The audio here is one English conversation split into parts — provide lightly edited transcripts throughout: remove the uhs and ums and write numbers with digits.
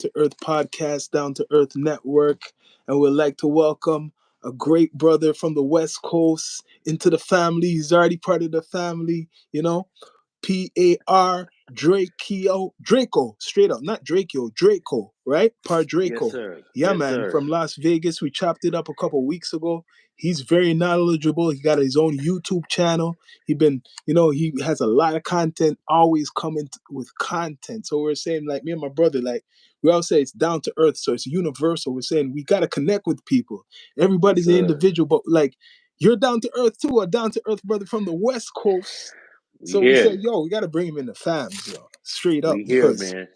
to Earth podcast, Down to Earth Network, and we'd like to welcome a great brother from the West Coast into the family. He's already part of the family, P.A.R. Draco, straight up, not Draco, Draco, right? Par Yes, Draco. sir. Yeah, Yes, man, sir. from Las Vegas. We chopped it up a couple weeks ago. He's very knowledgeable. He got his own YouTube channel. He has a lot of content, always coming with content. So we're saying, like, me and my brother, like, we all say it's down to earth, so it's universal. We're saying we got to connect with people. Yes, Everybody's an sir. individual, but like, you're down to earth too, a down to earth brother from the West Coast. We So we here. said, yo, we got to bring him in the fams, yo, straight up, We here, because man.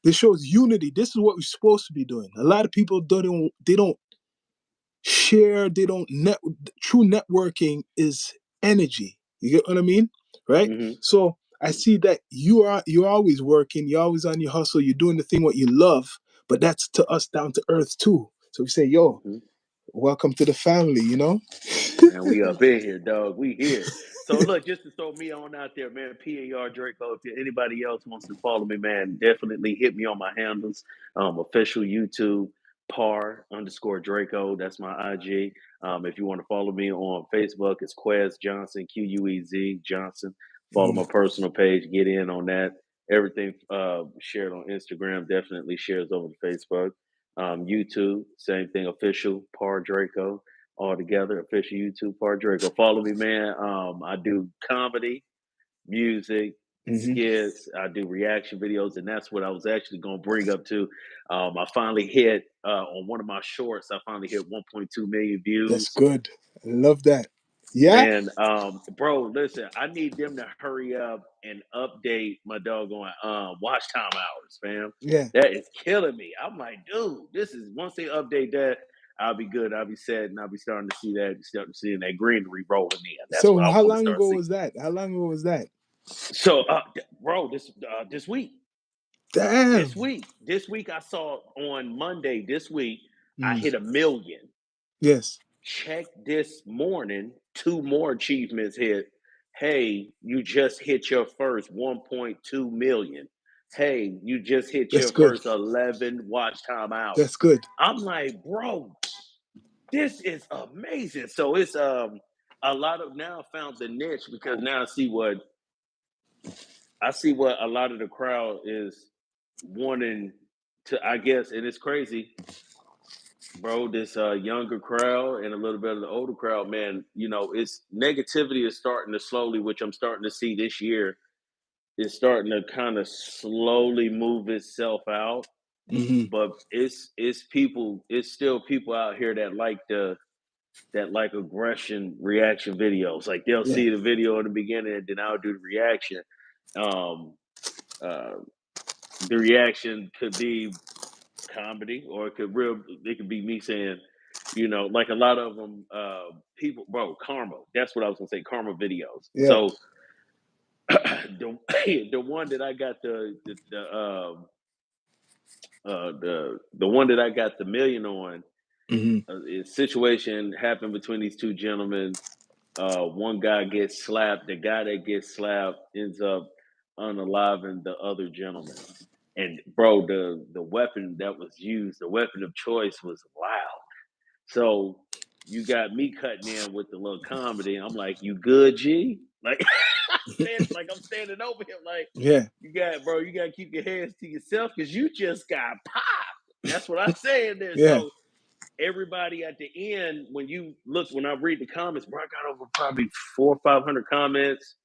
this shows unity. This is what we're supposed to be doing. A lot of people they don't share. They don't net. True networking is energy. You get what I mean, right? hmm So I see that you're always working. You're always on your hustle. You're doing the thing what you love. But that's to us down to earth too. So we say, yo, hmm welcome to the family. Man, we up in here, dog. We here. So look, just to throw me on out there, man. P.A.R. Draco. If anybody else wants to follow me, man, definitely hit me on my handles. Official YouTube par_Draco. That's my IG. If you want to follow me on Facebook, it's Quez Johnson, Quez Johnson. Follow my personal page. Get in on that. Everything shared on Instagram definitely shares over to Facebook. YouTube, same thing. Official Par Draco all together. Official YouTube Part Draco. Follow me, man. I do comedy, music, Hmm. skits. I do reaction videos, and that's what I was actually going to bring up to. I finally hit on one of my shorts. I finally hit 1.2 million That's views. good. I love that. Yeah. Man, bro, listen, I need them to hurry up and update my doggone watch time hours, fam. Yeah. That is killing me. I'm like, dude, this is once they update that, I'll be good. I'll be set, and I'll be starting to see that, starting to see that greenery rolling in. That's what So I how want to long start ago seeing. was that? How long ago was that? So, bro, this week, Damn. this week I saw on Monday. This week I Mm. hit 1 million. Yes. Check this morning, two more achievements hit. Hey, you just hit your first 1.2 million. Hey, you just hit That's your good. first 11 watch time That's hours. good. I'm like, bro, this is amazing. So it's a lot of now I found the niche because now I see what a lot of the crowd is wanting to, I guess, and it's crazy, bro. This younger crowd and a little bit of the older crowd, man. It's negativity is starting to slowly, which I'm starting to see this year, is starting to kind of slowly move itself out. Hmm. But it's people, it's still people out here that like aggression reaction videos. Like they'll Yeah. see the video in the beginning and then I'll do the reaction. Um, uh, the reaction could be comedy, or it could be me saying, like a lot of them, people, bro, karma. That's what I was gonna say, karma videos. Yeah. So the one that I got the one that I got the million on, Hmm. a situation happened between these two gentlemen. One guy gets slapped. The guy that gets slapped ends up unaliving the other gentleman. And bro, the weapon that was used, the weapon of choice was loud. So you got me cutting in with the little comedy. I'm like, "You good, G?" Like, I'm standing over him, like, Yeah. you got to keep your hands to yourself because you just got popped. That's what I'm saying there. Yeah. So everybody at the end, when I read the comments, bro, I got over probably 400 or 500 comments.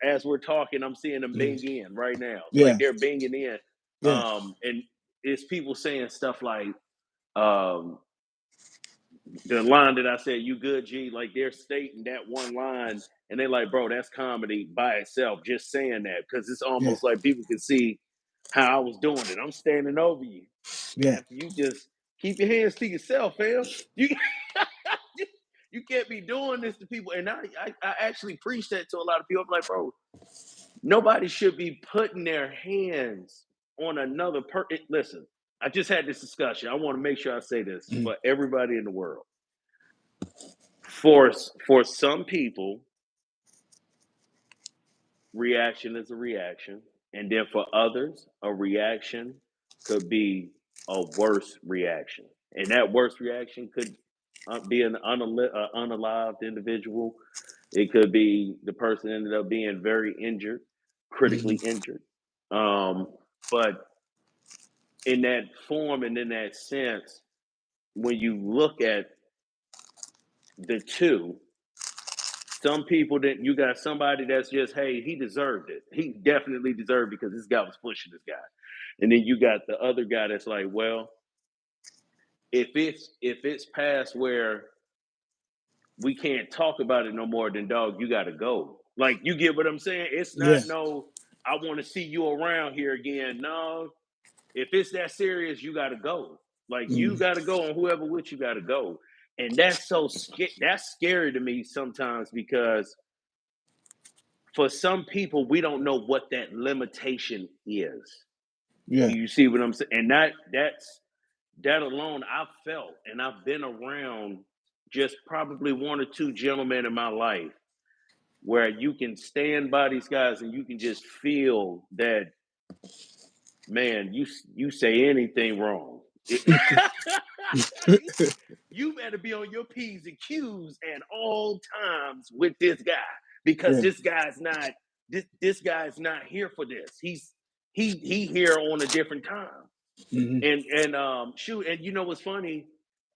As we're talking, I'm seeing them Mm. bing in right now. Like Yeah. they're binging in. Yeah. And it's people saying stuff like, um, the line that I said, "You good, G?" Like they're stating that one line, and they're like, "Bro, that's comedy by itself." Just saying that because it's Yeah. almost like people can see how I was doing it. I'm standing over you Yeah. after you just keep your hands to yourself, fam. You you can't be doing this to people. And I actually preach that to a lot of people. I'm like, bro, nobody should be putting their hands on another person. Listen, I just had this discussion. I want to make sure I say this Mm. for everybody in the world. For some people, reaction is a reaction, and then for others, a reaction could be a worse reaction, and that worst reaction could be an unalived individual. It could be the person ended up being very injured, critically Hmm. injured. But in that form and in that sense, when you look at the two, some people that you got somebody that's just, hey, he deserved it. He definitely deserved it because this guy was pushing this guy. And then you got the other guy that's like, well, if it's past where we can't talk about it no more, then dog, you gotta go. Like, you get what I'm saying? It's Yeah. not no, I want to see you around here again. No, if it's that serious, you gotta go. Like, you Hmm. gotta go, and whoever with you gotta go. And that's that's scary to me sometimes because for some people we don't know what that limitation is. Yeah. You see what I'm saying? And that alone I've felt, and I've been around just probably one or two gentlemen in my life where you can stand by these guys and you can just feel that, man, you say anything wrong. You better be on your P's and Q's at all times with this guy because Yeah. this guy's not here for this. He here on a different time. Hmm. And shoot, and you know what's funny?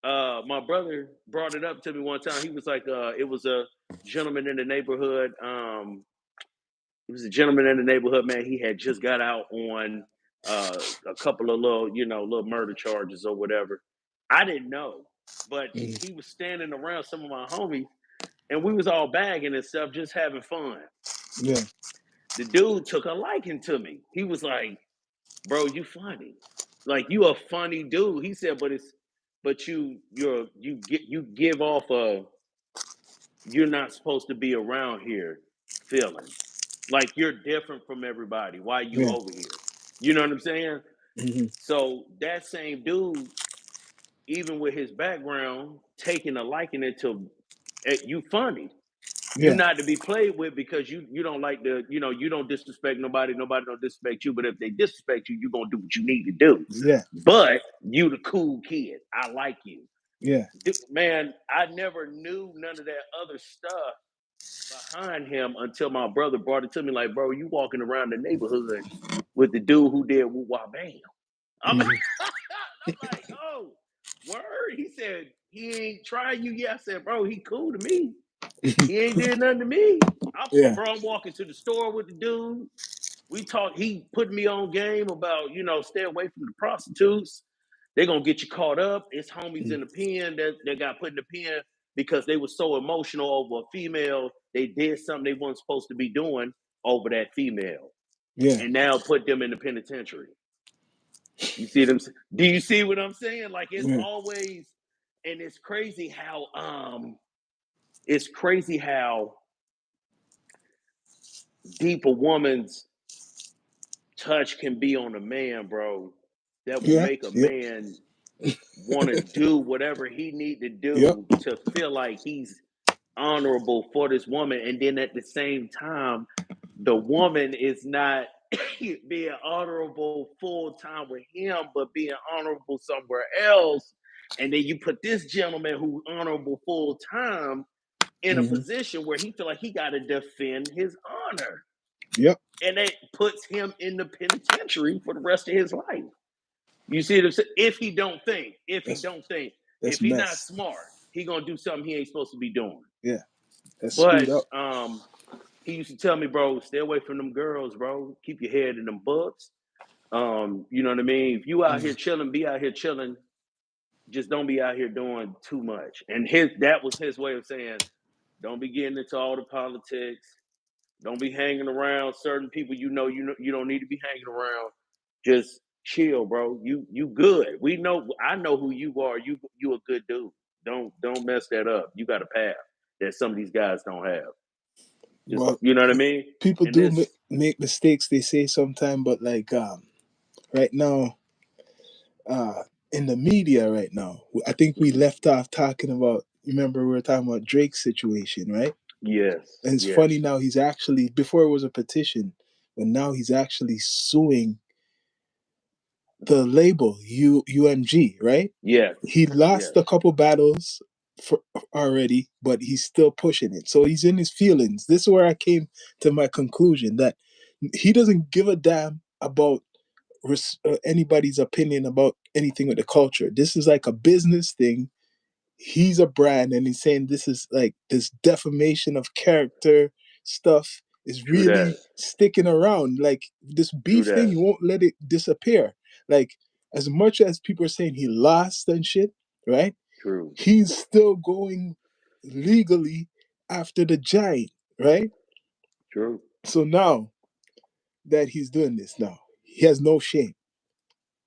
My brother brought it up to me one time. He was like, it was a gentleman in the neighborhood. It was a gentleman in the neighborhood, man. He had just got out on a couple of little murder charges or whatever. I didn't know, but Hmm. he was standing around some of my homies, and we was all bagging and stuff, just having fun. Yeah. The dude took a liking to me. He was like, "Bro, you funny. Like, you a funny dude." He said, but you give off a, you're not supposed to be around here feeling. Like, you're different from everybody. Why you Yeah. over here? You know what I'm saying? Hmm. So that same dude, even with his background, taking a liking into you funny. You Yeah. not to be played with because you don't like you don't disrespect nobody, nobody don't disrespect you. But if they disrespect you, you're gonna do what you need to do. Yeah. But you the cool kid. I like you. Yeah. Man, I never knew none of that other stuff behind him until my brother brought it to me. Like, bro, you walking around the neighborhood with the dude who did woo wah bam. I'm, Hmm. I'm like, oh, word. He said he ain't try you yet. I said, bro, he cool to me. He ain't did nothing to me. Yeah. Bro, I'm walking to the store with the dude. We talk. He put me on game about stay away from the prostitutes. They're gonna get you caught up. It's homies in the pen that got put in the pen because they were so emotional over a female. They did something they weren't supposed to be doing over that female, Yeah. and now put them in the penitentiary. You see them? Do you see what I'm saying? Like, it's Yeah. always, and it's crazy how deep a woman's touch can be on a man, bro. That will Yeah. make a Yep. man want to do whatever he need to Yep. do to feel like he's honorable for this woman, and then at the same time the woman is not being honorable full time with him but being honorable somewhere else, and then you put this gentleman who's honorable full time in a Hmm. position where he feel like he got to defend his honor, Yep. and it puts him in the penitentiary for the rest of his life. You see what I'm saying? That's If that's he not mess. smart, he gonna do something he ain't supposed to be doing. Yeah. That's screwed But up. he used to tell me, bro, stay away from them girls, bro. Keep your head in them books. You know what I mean? If you out here chilling, be out here chilling. Just don't be out here doing too much. And that was his way of saying, don't be getting into all the politics. Don't be hanging around certain people you don't need to be hanging around. Just chill, bro. You good. I know who you are. You a good dude. Don't mess that up. You got a path that some of these guys don't have. Just, Well, you know what I mean? people And do this make mistakes. They say sometime, but like right now, uh, in the media right now, I think we mhm. left off talking about. Remember, we were talking about Drake's situation, right? Yes, And it's funny yes. now. He's actually before it was a petition, but now he's actually suing the label UMG, right? Yes, He lost yes, a couple battles for already, but he's still pushing it. So he's in his feelings. This is where I came to my conclusion that he doesn't give a damn about anybody's opinion about anything with the culture. This is like a business thing. He's a brand, and he's saying this is like this defamation of character stuff is true that, really sticking around. Like this true beef thing, that, you won't let it disappear. Like as much as people are saying he lost and shit, right? true, He's still going legally after the giant, right? true. So now that he's doing this now, he has no shame.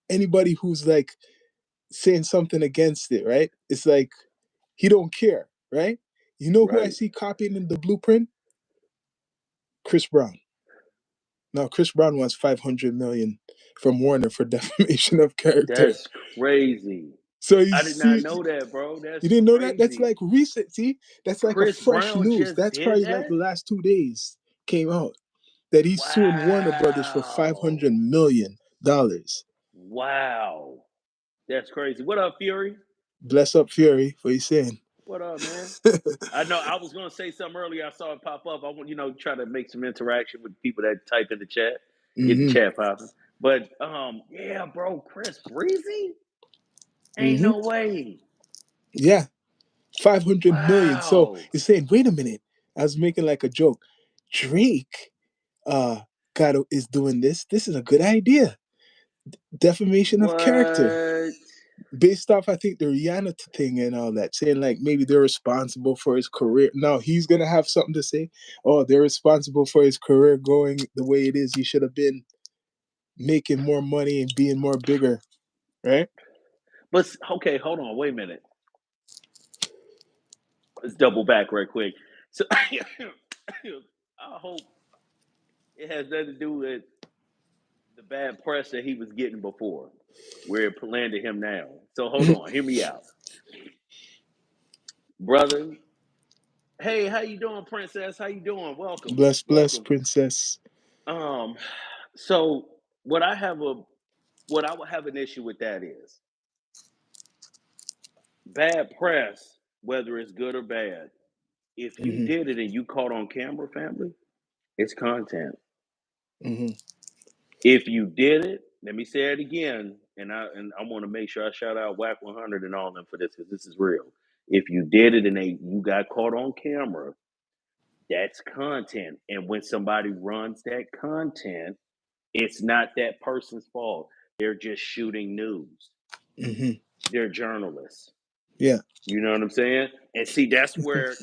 Anybody who's like saying something against it, right? It's like he don't care, right? You know who I Right. see copying in the blueprint? Chris Brown. Now Chris Brown wants 500 million from Warner for defamation of character. That's crazy. So you I did not see, know that, bro. you That's didn't know that? That's crazy. like recent. See, that's like a Chris fresh Brown news. just That's did probably like that? the last 2 days came out that he's suing Warner Brothers for five Wow. hundred million dollars. Wow. That's crazy. What up, Fury? Bless up Fury for you saying. What up, man? I know I was gonna say something earlier. I saw it pop up. I want try to make some interaction with people that type in the chat, get the Mm-hmm. chat popping. But yeah, bro, Chris Breezy, ain't Mm-hmm. no way. Yeah, 500 million. So Wow, you're saying, wait a minute. I was making like a joke. Drake, got is doing this. This is a good idea. Defamation of character, what? based off I think the Rihanna thing and all that, saying like maybe they're responsible for his career. Now he's gonna have something to say. Oh, they're responsible for his career going the way it is. He should have been making more money and being more bigger, right? But okay, hold on, wait a minute. Let's double back right quick. So I hope it has nothing to do with the bad press that he was getting before, where it landed him now. So hold on, hear me out, brother. Hey, how you doing, princess? How you doing? Welcome, Bless, bless, welcome. princess. Um, so what I have a what I would have an issue with that is bad press, whether it's good or bad. If you Mm-hmm. did it and you caught on camera, family, it's content. Mm-hmm. If you did it, let me say it again, and I want to make sure I shout out Whack 100 and all of them for this because this is real. If you did it and you got caught on camera, that's content. And when somebody runs that content, it's not that person's fault. They're just shooting news. Mm-hmm. They're journalists. Yeah. You know what I'm saying? And see, that's where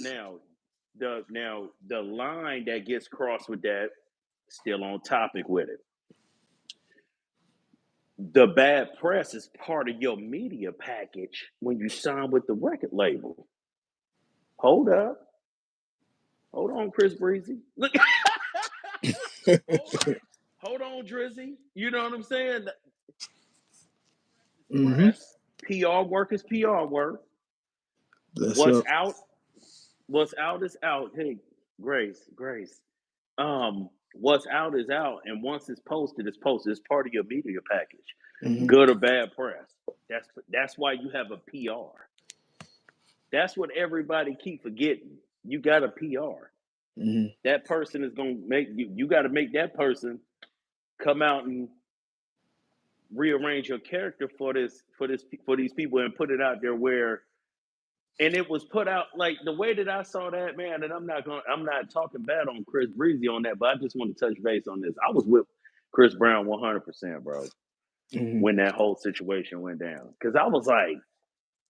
the line that gets crossed with that, still on topic with it. The bad press is part of your media package when you sign with the record label. Hold up. Hold on, Chris Breezy. Look, hold, hold on, Drizzy. You know what I'm saying? Mm-hmm. Press. PR work is PR work. Bless What's up. out? What's out is out. Hey, Grace, Grace. What's out is out, and once it's posted, it's posted. It's part of your media package, Mm-hmm. good or bad press. That's why you have a PR. That's what everybody keep forgetting. You got a PR. Mm-hmm. That person is gonna make you. You got to make that person come out and rearrange your character for these people and put it out there where. And it was put out like the way that I saw that, man. And I'm not talking bad on Chris Breezy on that, but I just want to touch base on this. I was with Chris Brown 100%, bro, Mm-hmm. when that whole situation went down. Because I was like,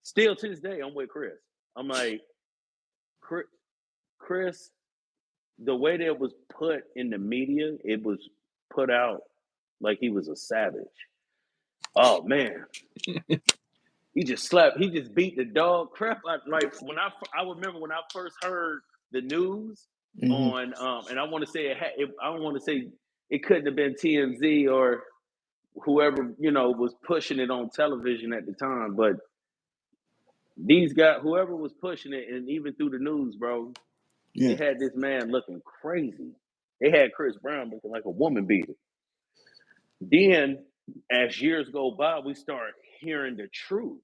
still to this day, I'm with Chris. I'm like, Chris, the way that it was put in the media, it was put out like he was a savage. Oh man, he just slapped. He just beat the dog crap out. Like when I remember when I first heard the news Mm-hmm. on, and I want to say I don't want to say it couldn't have been TMZ or whoever was pushing it on television at the time, but these guys, whoever was pushing it, and even through the news, bro, they Yeah. had this man looking crazy. They had Chris Brown looking like a woman beater. Then As years go by, we start hearing the truth.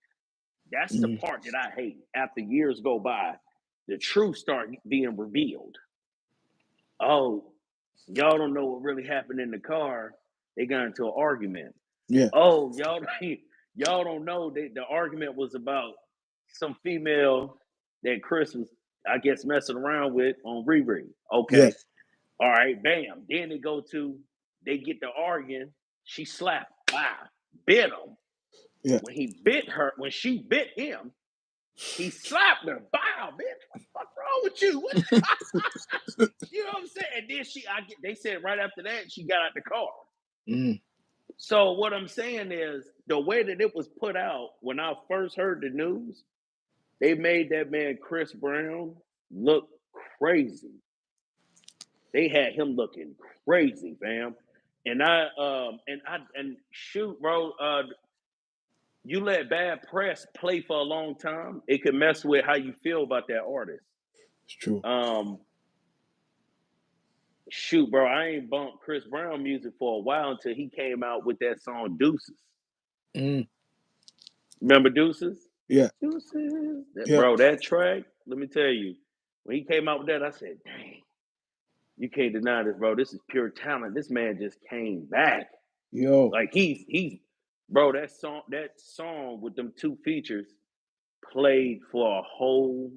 That's the Mm. part that I hate. After years go by, the truth start being revealed. Oh, y'all don't know what really happened in the car. They got into an argument. Yeah, Oh, y'all don't know that the argument was about some female that Chris was, I guess, messing around with on Riri. yeah, Okay, all right, bam. Then they get to arguing. She slapped, wow, bit him. yeah. When she bit him, he slapped her. Bow, bitch. What the fuck wrong with you? What, you know what I'm saying? And then they said right after that she got out the car. Mm. So what I'm saying is the way that it was put out when I first heard the news, they made that man Chris Brown look crazy. They had him looking crazy, fam. And shoot, bro, you let bad press play for a long time, it could mess with how you feel about that artist. It's true. Um, shoot, bro, I ain't bumped Chris Brown music for a while until he came out with that song Deuces. Mm. Remember Deuces? Yeah, Deuces. yeah. Bro, that track, let me tell you, when he came out with that, I said, dang, you can't deny this, bro. This is pure talent. This man just came back. Yo. Like he's bro, that song with them two features played for a whole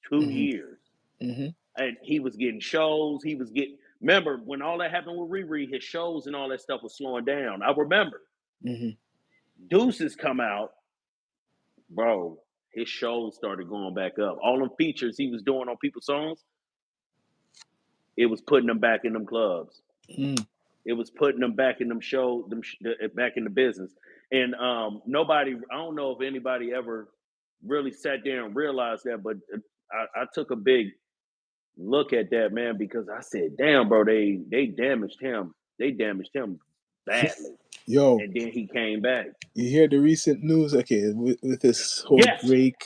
two Hmm. years. Hmm. And he was getting shows. He was getting remember when all that happened with Riri, his shows and all that stuff was slowing down. I remember. Hmm. Deuces come out, bro. His shows started going back up. All them features he was doing on people's songs, it was putting them back in them clubs. Mm. It was putting them back in them show back in the business. And nobody, I don't know if anybody ever really sat there and realized that, but I took a big look at that, man, because I said, damn, bro, they damaged him. They damaged him badly. Yo, And then he came back. you hear the recent news? Okay, with this whole Yes. Drake,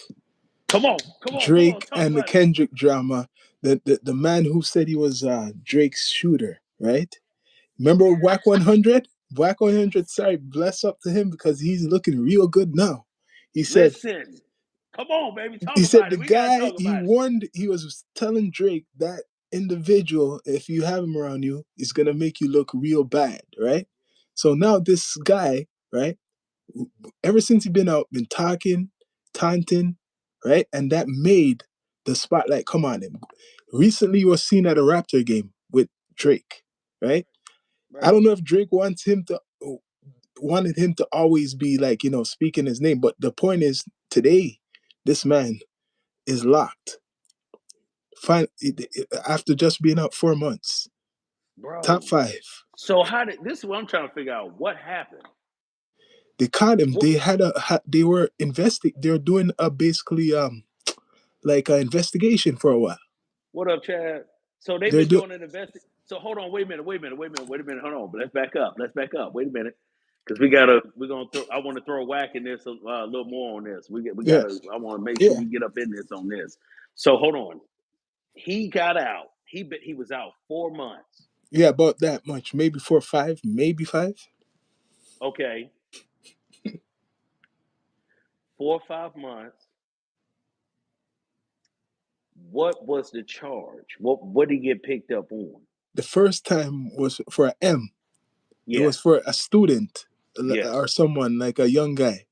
Come on. Come on. Come on. Drake Talk and the about it. Kendrick drama. The man who said he was Drake's shooter, right? Remember Whack 100? Whack 100, sorry, bless up to him because he's looking real good now. He said Listen. Come on, baby. he Talk said about the it. We gotta guy talk he about it. warned, he was telling Drake that individual, if you have him around you, is gonna make you look real bad, right? So now this guy, right? Ever since he been out, been talking, taunting, right? And that made the spotlight come on him. Recently, he was seen at a Raptor game with Drake, right? I Bro. don't know if Drake wanted him to always be like, speaking his name, but the point is today, this man is locked. Fine, after just being out 4 months, top Bro. five. So how did this is what I'm trying to figure out. What happened? They caught him. What They were They're doing a basically like an investigation for a while. what up, Chad? So they've They're been doing doing an so hold on, wait a minute, hold on. But let's back up. Let's back up. Wait a minute. Because we're gonna throw I want to throw a whack in this a little more on this. We yeah, gotta I want to make sure yeah, we get up in this on this. So hold on. He got out. He was out 4 months. yeah, about that much, maybe 4 5, maybe five. Okay. 4 or 5 months. What was the charge? What did he get picked up on? The first time was for an M. It Yeah. was for a student Yes. or someone like a young guy,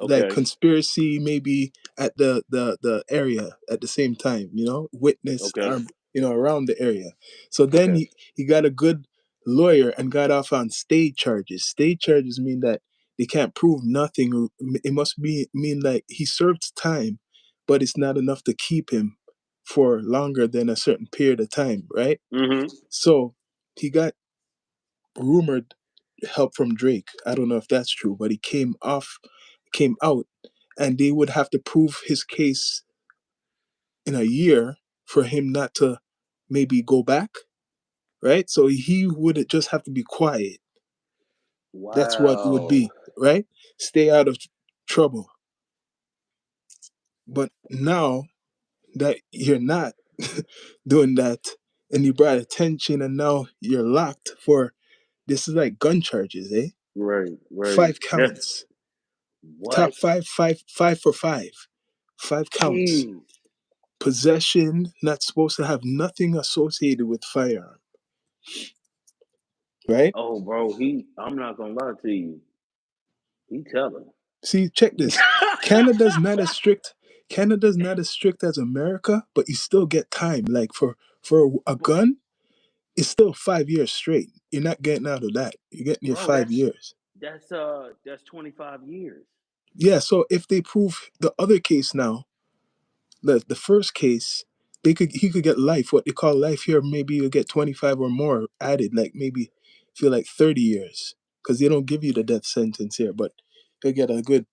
like Okay. conspiracy maybe at the area at the same time, witness Okay. around the area. So then Okay. he got a good lawyer and got off on state charges. State charges mean that they can't prove nothing. It must be mean like he served time, but it's not enough to keep him for longer than a certain period of time, right? Mm-hmm. So he got rumored help from Drake. I don't know if that's true, but he came out, and they would have to prove his case in a year for him not to maybe go back, right? So he would just have to be quiet. That's what it would Wow. be, right? Stay out of trouble. But now that you're not doing that, and you brought attention, and now you're locked for this is like gun charges, eh? Right, right. Five That's counts. Top what? five, five for five. Five counts. Jeez. Possession, not supposed to have nothing associated with firearm. Right? Oh, bro, I'm not gonna lie to you. He telling. See, check this. Canada's not as strict. Canada's not as strict as America, but you still get time. Like for a But, gun, it's still 5 years straight. You're not getting out of that. You're getting your bro, 5 years. that's 25 years. Yeah. So if they prove the other case now, the first case, he could get life. What they call life here, maybe you'll get 25 or more added. Like maybe feel like 30 years because they don't give you the death sentence here, but you'll get a good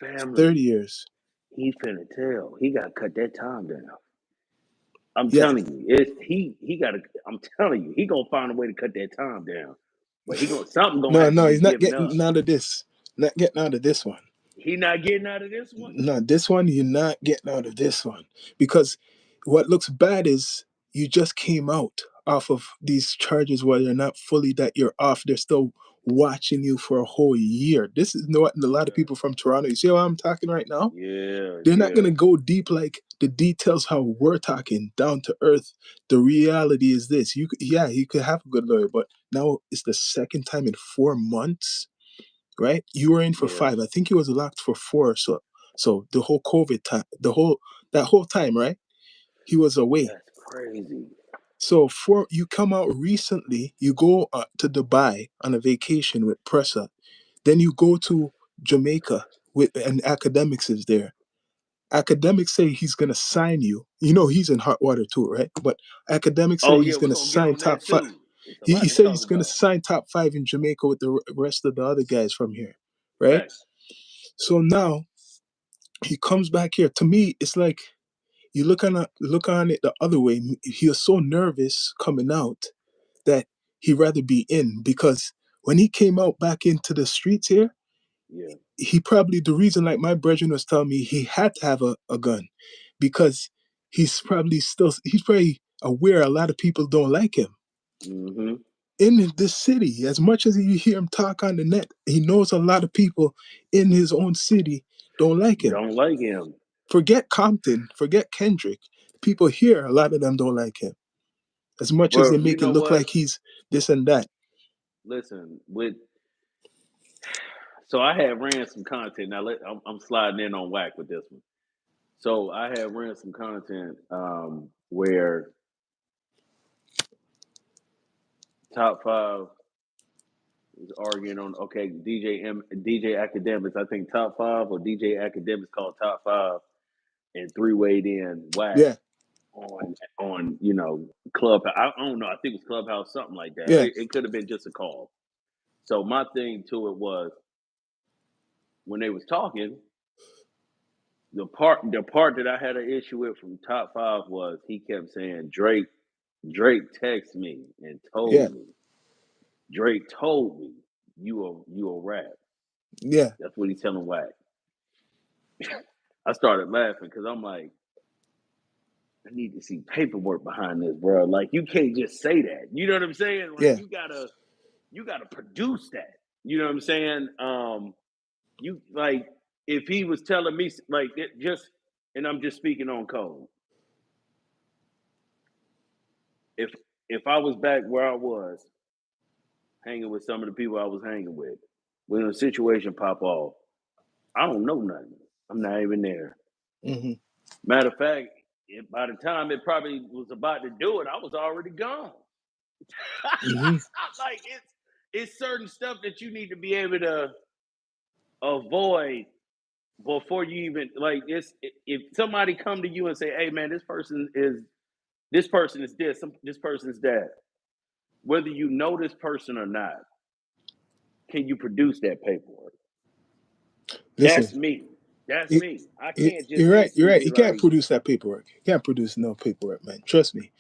Family. 30 years. He finna tell. He gotta cut that time down. I'm Yeah. telling you, he gotta. I'm telling you, he gonna find a way to cut that time down. But something gonna No, have to no, be he's not given up. getting out of this. Not getting out of this one. He not getting out of this one. No, this one you're not getting out of this one because what looks bad is you just came out off of these charges where they're not fully that you're off. They're still watching you for a whole year. This is what a lot of Okay. people from Toronto. You see how I'm talking right now? Yeah, They're not yeah, gonna go deep like the details how we're talking down to earth. The reality is this: yeah, you could have a good lawyer, but now it's the second time in 4 months, right? You were in for yeah. 5. I think he was locked for 4. So the whole COVID time, that whole time, right? He was away. That's crazy. So for you come out recently, you go to Dubai on a vacation with Pressa, then you go to Jamaica with and academics is there. Academics say he's gonna sign you. You know he's in hot water too, right? But academics say Oh yeah, he's we're gonna gonna get sign on top that five. too. It's a He lot to said talk he's gonna about. sign top 5 in Jamaica with the rest of the other guys from here, right? Facts. So now he comes back here. To me, it's like you look on it the other way. He was so nervous coming out that he'd rather be in because when he came out back into the streets here, Yeah. he probably the reason like my brethren was telling me he had to have a gun because he's probably aware a lot of people don't like him Mm-hmm. in this city. As much as you hear him talk on the net, he knows a lot of people in his own city don't like him. Don't like him. Forget Compton, forget Kendrick. People here, a lot of them don't like him. As much as they Bro, you make it know look what? like he's this and that. Listen, so I had ran some content. Now I'm sliding in on whack with this one. So I had ran some content where top five was arguing on okay, DJ Academics, I think top five or DJ Academics called top five and three weighed in whack Yeah, on Clubhouse. I don't know, I think it was Clubhouse, something like that. yeah, It could have been just a call. So my thing to it was when they was talking, the part that I had an issue with from top five was he kept saying Drake texted me and yeah, told me. Drake told me you a rap. yeah, That's what he's telling Wack. I started laughing because I'm like, I need to see paperwork behind this, bro. Like you can't just say that. You know what I'm saying? Like yeah, you gotta produce that. You know what I'm saying? You like if he was telling me like it just, and I'm just speaking on code. If if I was back where I was hanging with some of the people I was hanging with, when a situation pop off, I don't know nothing. I'm not even there. hmm Matter of fact, by the time it probably was about to do it, I was already gone. hmm Like it's certain stuff that you need to be able to avoid before you even like it's if somebody come to you and say, "Hey man, this person is this person is that." Whether you know this person or not, can you produce that paperwork? Listen, That's me. That's it, me. I can't just you're right. You're right. instantly He can't like, produce that paperwork. He can't produce no paperwork, man. Trust me.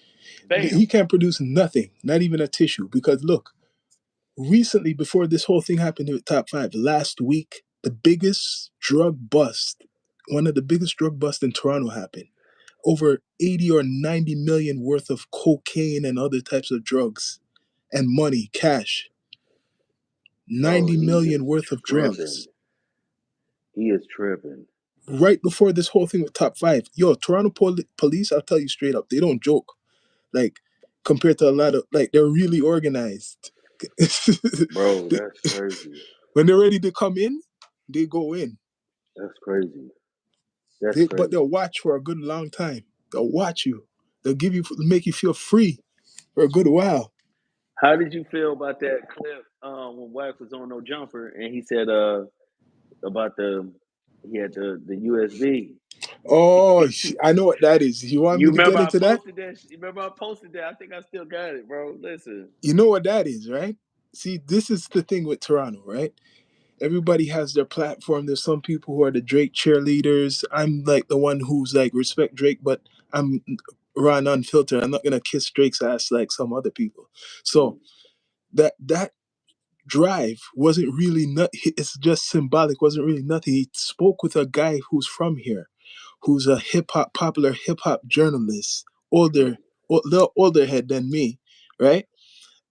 bam. He can't produce nothing, not even a tissue. Because look, recently, before this whole thing happened with Top Five, last week, the biggest drug bust, one of the biggest drug busts in Toronto happened. Over 80 or 90 million worth of cocaine and other types of drugs and money, cash. Bro, 90 he million is worth of tripping. drugs. He is tripping. Right before this whole thing with top five, yo, Toronto police, I'll tell you straight up, they don't joke. Like, compared to a lot of, like, they're really organized. Bro, They- that's crazy. when they're ready to come in, they go in. That's crazy. That's But they'll crazy. watch for a good long time. They'll watch you. They'll make you feel free for a good while. How did you feel about that clip when Wack was on No Jumper and he said about he had the USB. Oh, I know what that is. You want You me to get remember I into that? posted that? You remember I posted that? I think I still got it, bro. Listen. You know what that is, right? See, this is the thing with Toronto, right? Everybody has their platform. There's some people who are the Drake cheerleaders. I'm like the one who's like respect Drake, but I'm raw and unfiltered. I'm not gonna kiss Drake's ass like some other people. Mm, So that drive wasn't really not. It's just symbolic. Wasn't really nothing. He spoke with a guy who's from here, who's a popular hip hop journalist, true, little older head than me, right?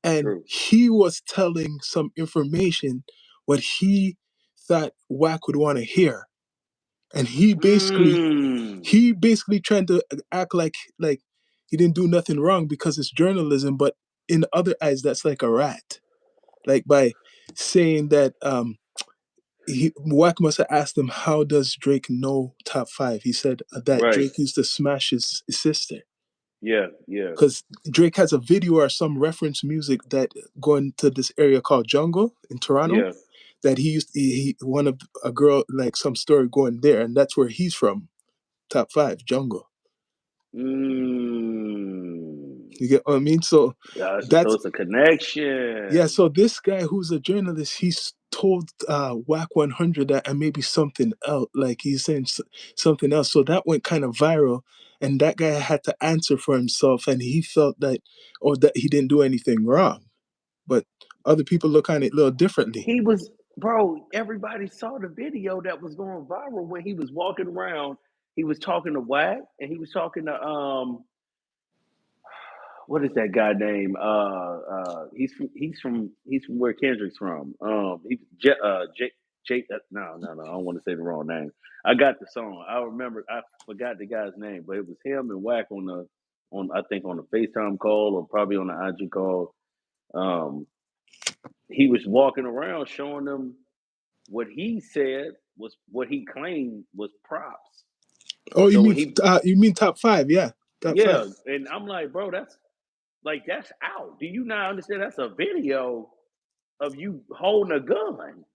And true. he was telling some information what he thought Wack would want to hear, and Mm, he basically trying to act like he didn't do nothing wrong because it's journalism, but in other eyes that's like a rat, like by saying that Wack must have asked him how does Drake know top five. He said that right. Drake used to smash his sister Yeah, yeah, because Drake has a video or some reference music that going to this area called Jungle in Toronto yeah. that he one of a girl like some story going there, and that's where he's from. Top five Jungle. Mm. You get what I mean? So So that's it's a yeah. connection. So this guy who's a journalist, he's told Whack 100 that and maybe something else. Like he's saying something else. So that went kind of viral, and that guy had to answer for himself, and he felt that or that he didn't do anything wrong, but other people look on it a little differently. He was, bro, everybody saw the video that was going viral when he was walking around. He was talking to Wack and he was talking to what is that guy name? He's from where Kendrick's from. No, I don't want to say the wrong name. I got the song. I remember. I forgot the guy's name, but it was him and Wack on I think on the FaceTime call or probably on the IG call. Um, he was walking around showing them what he said was what he claimed was props. Oh, So when he, you mean top five? Yeah, top five. yeah, and I'm like, bro, that's out. Do you not understand? That's a video of you holding a gun.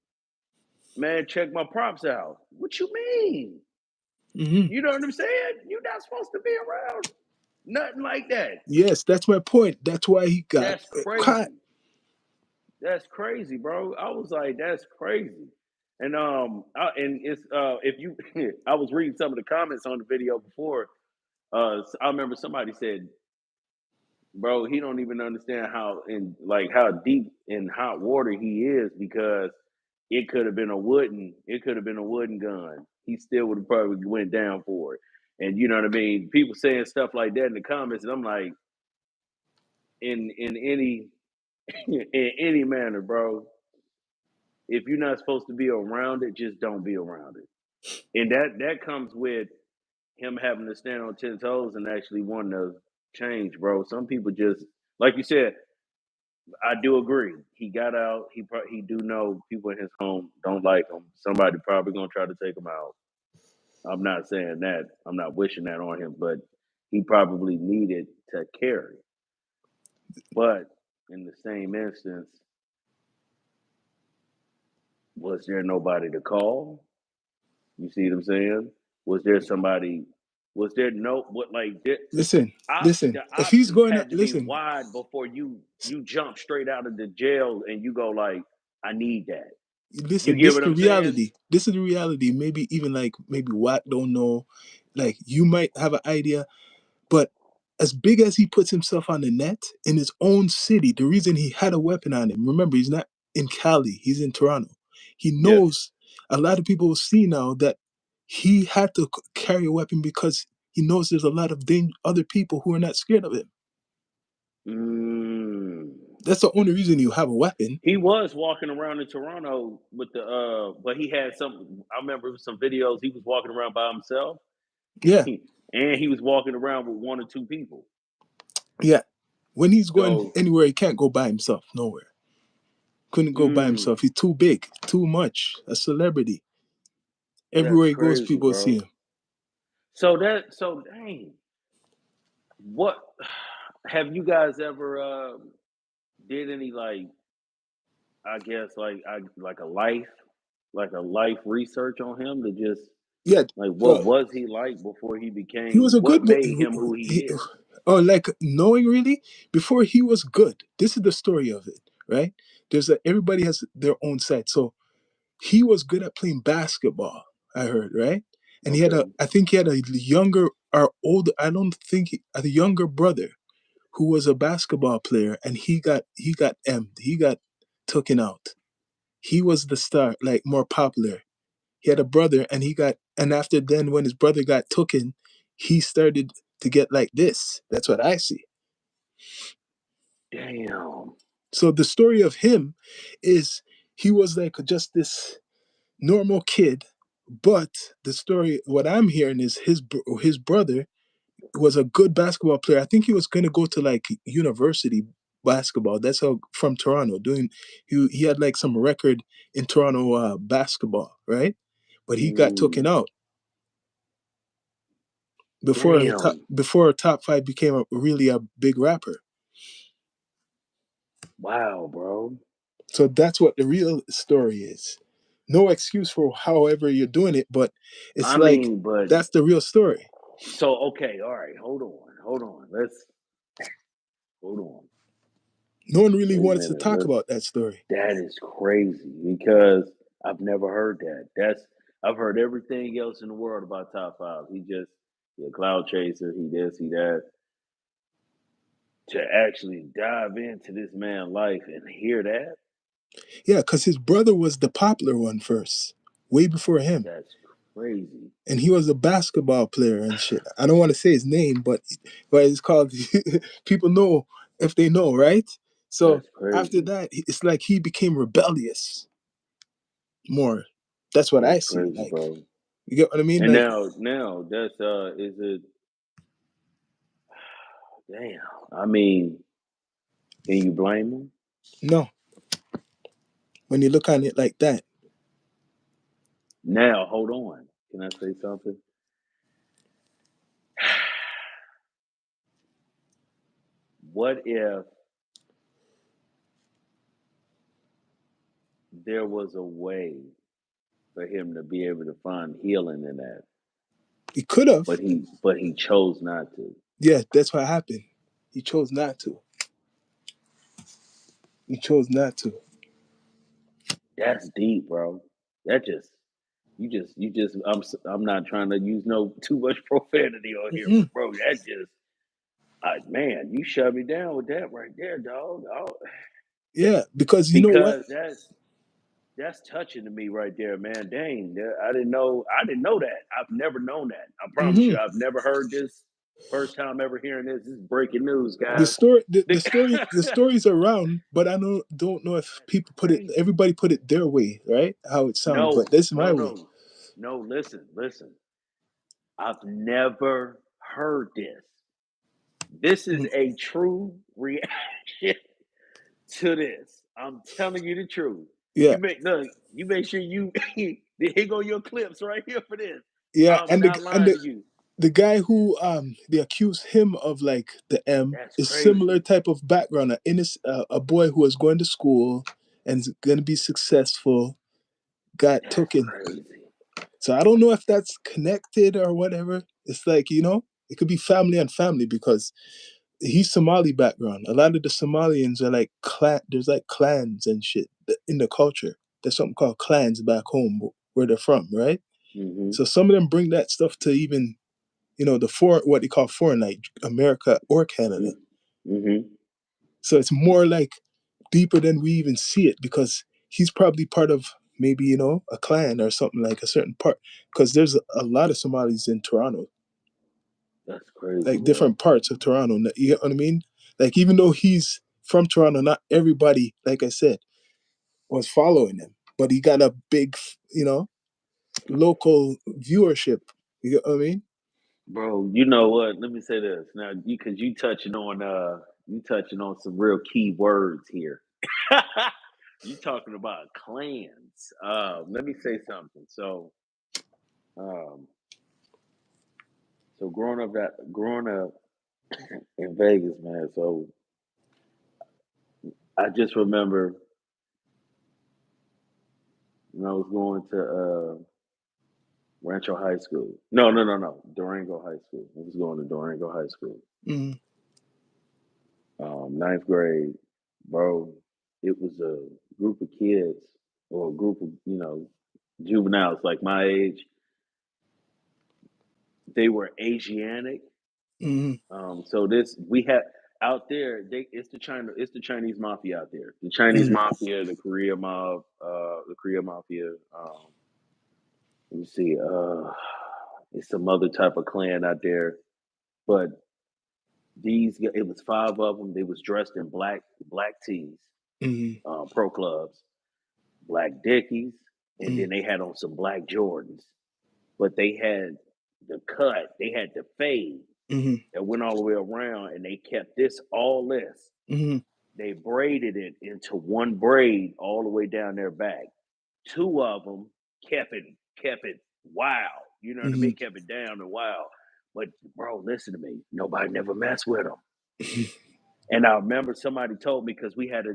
Man, check my props out. What you mean? Hmm. You know what I'm saying? You're not supposed to be around nothing like that. Yes, that's my point. That's why he got That's caught. crazy. That's crazy, bro. I was like, that's crazy. And it's if you, I was reading some of the comments on the video before. I remember somebody said, "Bro, he don't even understand how deep in hot water he is because it could have been a wooden gun. He still would have probably went down for it." And you know what I mean? People saying stuff like that in the comments, and I'm like, in any in any manner, bro. If you're not supposed to be around it, just don't be around it. And that comes with him having to stand on 10 toes and actually wanting to change, bro. Some people just, like you said, I do agree. He got out. He do know people in his home don't like him. Somebody probably gonna try to take him out. I'm not saying that. I'm not wishing that on him, but he probably needed to carry. But in the same instance, was there nobody to call? You see what I'm saying? Was there somebody? Was there no what like Listen, listen. the If he's options going to had to be listen, wide before you jump straight out of the jail and you go like, I need that. You listen. get This what the I'm saying? reality. This is the reality. Maybe even like maybe Watt don't know. Like you might have an idea, but as big as he puts himself on the net in his own city, the reason he had a weapon on him. Remember, he's not in Cali. He's in Toronto. He Yeah. knows a lot of people will see now that he had to carry a weapon because he knows there's a lot of other people who are not scared of him. Mm. That's the only reason you have a weapon. He was walking around in Toronto with the but he had some. I remember some videos. He was walking around by himself, Yeah, and he was walking around with one or two people. yeah. When he's going So, anywhere, he can't go by himself. Nowhere. Couldn't go by mm, himself. He's too big, too much. A celebrity. that's Everywhere he goes, crazy, people see bro. him. So dang. What have you guys ever did any like I guess like a life research on him to just Yeah. like what Well, was he like before he he became was a what good. made him who he is? Oh, like knowing really before he was good. This is the story of it, right? Everybody has their own side. So he was good at playing basketball. I heard, right? And Okay. I think he had a younger or older. I don't think a younger brother who was a basketball player, and he got emmed. He got taken out. He was the star, like more popular. He had a brother, and after then when his brother got taken, he started to get like this. That's what I see. Damn. So the story of him is he was like just this normal kid, but the story what I'm hearing is his brother was a good basketball player. I think he was going to go to like university basketball. That's how from Toronto doing. He had like some record in Toronto basketball, right? But he got taken Mm, out damn. before top five became really a big rapper. Wow, bro. So that's what the real story is. No excuse for however you're doing it, but it's I like mean, but that's the real story. so okay, all right, hold on. Hold on. Let's hold on. No one really Wait a wanted to minute. talk Let's about that story. That is crazy because I've never heard that. I've heard everything else in the world about top five. He a cloud chaser, he this, he that. To actually dive into this man's life and hear that, Yeah, because his brother was the popular one first, way before him. that's crazy. And he was a basketball player and shit. I don't want to say his name, but it's called people know if they know, right? So That's after crazy. that, it's like he became rebellious more. That's what I That's see. crazy, Like, bro. you get what I mean? And Like, now that's is it damn. I mean, can you blame him? no, when you look on it like that, Now, hold on. Can I say something? What if there was a way for him to be able to find healing in that, he could have. but he chose not to. Yeah, that's what happened. He chose not to. He chose not to. That's deep, bro. That just you just I'm not trying to use no too much profanity on here, Mm-mm. but bro, that just man, you shut me down with that right there, dog. Yeah, because you know what? Because that's touching to me right there, man. Dang, I didn't know that. I've never known that. I promise Hmm. you, I've never heard this. First time ever hearing this. This is breaking news, The guys. story, the story's around, but I don't know if That's people put it. crazy. Everybody put it their way, right? How it sounds, but No, this is my no, way. no, no. Listen. I've never heard this. This is Mhm. a true reaction to this. I'm telling you the truth. Yeah, You make sure you here go your clips right here for this. yeah, I'm not and lying to you. the guy who they accuse him of like the M That's is similar crazy. type of background. A boy who was going to school and is going to be successful got That's taken. crazy. So I don't know if that's connected or whatever. It's like it could be family and family because he's Somali background. A lot of the Somalians are like clan. There's like clans and shit in the culture. There's something called clans back home where they're from, right? Mm-hmm. So some of them bring that stuff to even the foreign what they call foreign, like America or Canada. Mm-hmm. So it's more like deeper than we even see it because he's probably part of maybe a clan or something like a certain part because there's a lot of Somalis in Toronto, That's crazy, like bro. different parts of Toronto. You get what I mean? Like even though he's from Toronto. Not everybody, like I said, was following him, but he got a big, local viewership. You get what I mean? Bro, you know what? Let me say this now, because you touching on some real key words here. You talking about clans. Let me say something. Um, so growing up in Vegas, man. So I just remember when I was going to Rancho High School. No, Durango High School. I was going to Durango High School. Mm-hmm. Ninth grade, bro. It was a group of kids or a group of juveniles like my age. They were Asiatic. Mm-hmm. So this we had out there. It's the Chinese mafia out there. The Chinese mafia, the Korea mob, the Korea mafia. Let me see. It's some other type of clan out there, but it was five of them. They was dressed in black tees, Mm-hmm. pro clubs, black Dickies, and Mm-hmm. then they had on some black Jordans. But they had they had the fade Mm-hmm. that went all the way around, and they kept all this. Mm-hmm. They braided it into one braid all the way down their back. Two of them kept it wild. You know what I Mm-hmm. mean? Kept it down and wild. But bro, listen to me. Nobody never messed with them. And I remember somebody told me because we had a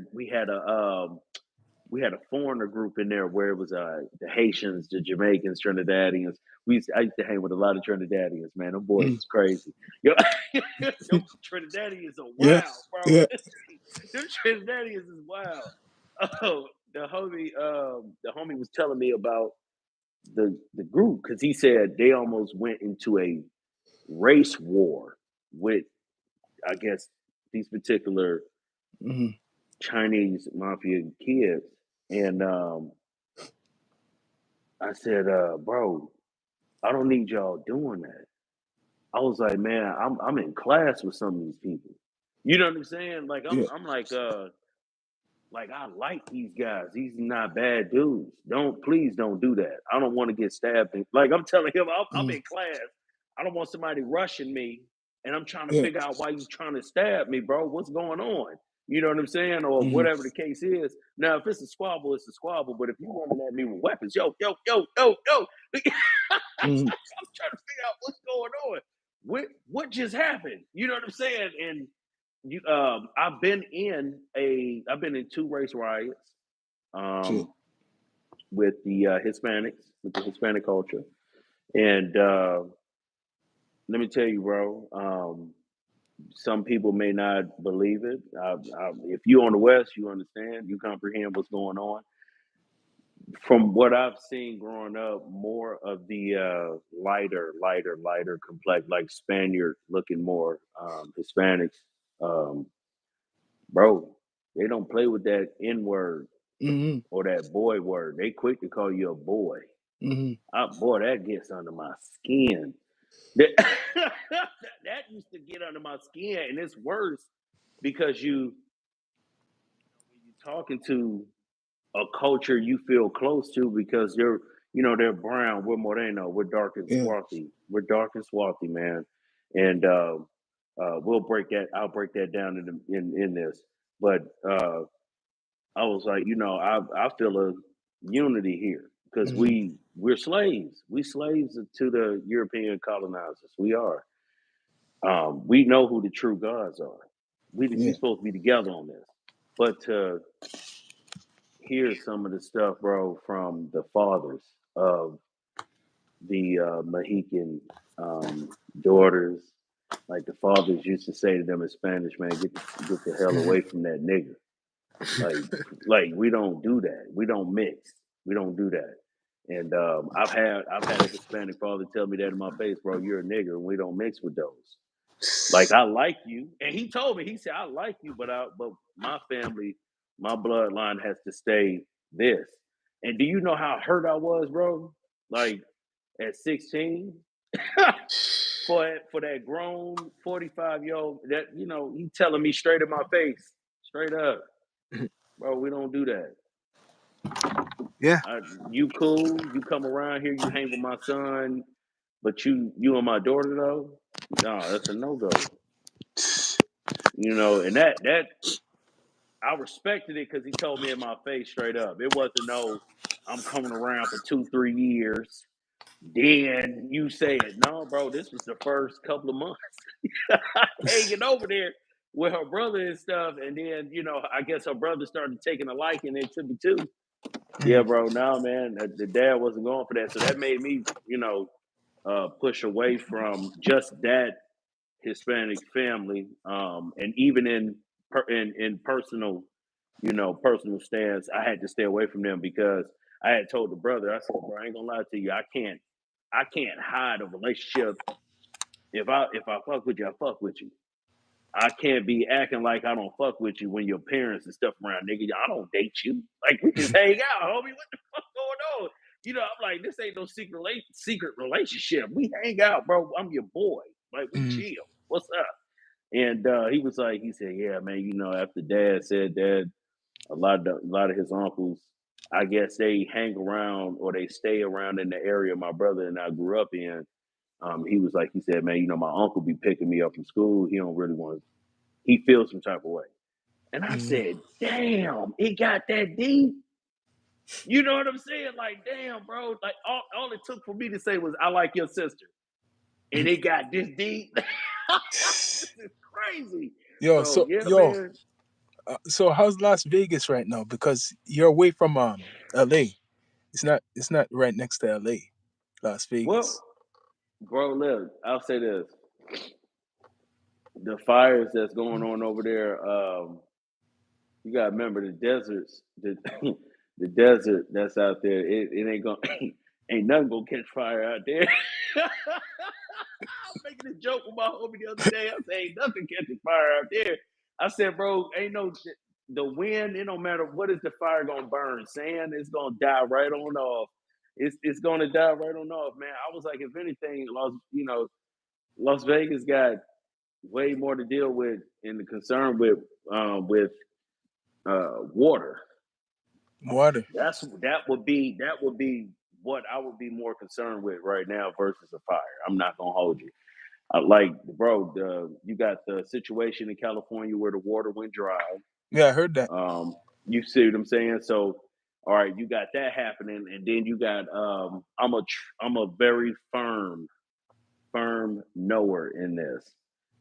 foreigner group in there where it was the Haitians, the Jamaicans, Trinidadians. I used to hang with a lot of Trinidadians, man. Them boys Mm-hmm. was crazy. Yo, them Trinidadians are Yeah. wild, bro. Yeah. Them Trinidadians is wild. Oh, the homie was telling me about the group because he said they almost went into a race war with, I guess, these particular Mm-hmm. Chinese mafia kids. And I said, bro, I don't need y'all doing that. I was like, man, I'm in class with some of these people. You know what I'm saying? Like Yeah. I'm like I like these guys. These are not bad dudes. Please don't do that. I don't want to get stabbed. Like I'm telling him, I'm Mm-hmm. in class. I don't want somebody rushing me, and I'm trying to Yeah. figure out why you trying to stab me, bro. What's going on? You know what I'm saying, or Mm-hmm. whatever the case is. Now, if it's a squabble, it's a squabble. But if you running at me with weapons, yo, Mm-hmm. I'm trying to figure out what's going on. What just happened? You know what I'm saying? And I've been in two race riots Shit. um, with the Hispanics, with the Hispanic culture, and let me tell you, bro. Some people may not believe it. If you're on the West, you understand, you comprehend what's going on. From what I've seen growing up, more of the lighter complex, like Spaniard looking more Hispanics, um, bro. They don't play with that N word Mm-hmm. or that boy word. They quick to call you a boy. Mm-hmm. Boy, that gets under my skin. That, that used to get under my skin, and it's worse because when you're talking to a culture you feel close to because they're brown, we're moreno, we're dark and Yeah. swarthy, man, and I'll break that down in this, but I was like, I feel a unity here because Mm-hmm. we're slaves, to the European colonizers. We are. We know who the true gods are. We Yeah. supposed to be together on this, but to hear some of the stuff, bro, from the fathers of the Mohican daughters. Like the fathers used to say to them in Spanish, man, get the hell away from that nigger. Like, we don't do that. We don't mix. We don't do that. And I've had a Hispanic father tell me that in my face, bro. You're a nigger, and we don't mix with those. Like I like you, and he told me, he said, I like you, but my family, my bloodline has to stay this. And do you know how hurt I was, bro? Like at 16, for that grown 45-year-old, that he telling me straight in my face. Straight up, bro. We don't do that. Yeah. You cool? You come around here, you hang with my son, but you and my daughter though, no, that's a no go. And that I respected it because he told me in my face straight up. It wasn't no, I'm coming around for 2-3 years. Then you said, no, bro, this was the first couple of months hanging over there with her brother and stuff. And then, I guess her brother started taking a liking to me too. Yeah, bro. No, man, the dad wasn't going for that. So that made me, push away from just that Hispanic family. And even in personal, personal stance, I had to stay away from them because I had told the brother, I said, bro, I ain't gonna lie to you, I can't hide a relationship. If I fuck with you, I fuck with you. I can't be acting like I don't fuck with you when your parents and stuff around, nigga. I don't date you. Like we just hang out, homie. What the fuck going on? I'm like, this ain't no secret relationship. We hang out, bro. I'm your boy. Like we Mm. chill. What's up? And he said, yeah, man. After Dad said that, a lot of his uncles, I guess they hang around or they stay around in the area my brother and I grew up in. He said, man, my uncle be picking me up from school. He don't really want to. He feels some type of way. And I Mm. said, damn, it got that deep. You know what I'm saying? Like, damn, bro. Like, all it took for me to say was, I like your sister. And it got this deep. This is crazy. Yo, So, so yeah, yo, man. so how's Las Vegas right now? Because you're away from LA. It's not right next to LA, Las Well, Vegas. bro, look, I'll say this. The fires that's going on over there, you gotta remember the deserts, the desert that's out there. It ain't gonna ain't nothing gonna catch fire out there. I was making a joke with my homie the other day. I said, ain't nothing catching fire out there. I said, bro, ain't no the wind. It don't matter what is the fire gonna burn. Sand is gonna die right on off. It's gonna die right on off, man. I was like, if anything, Las Vegas got way more to deal with and the concern with water. Water. That would be what I would be more concerned with right now versus a fire. I'm not gonna hold you. Bro, you got the situation in California where the water went dry. Yeah, I heard that. You see what I'm saying? So, all right, you got that happening, and then you got I'm a very firm knower in this.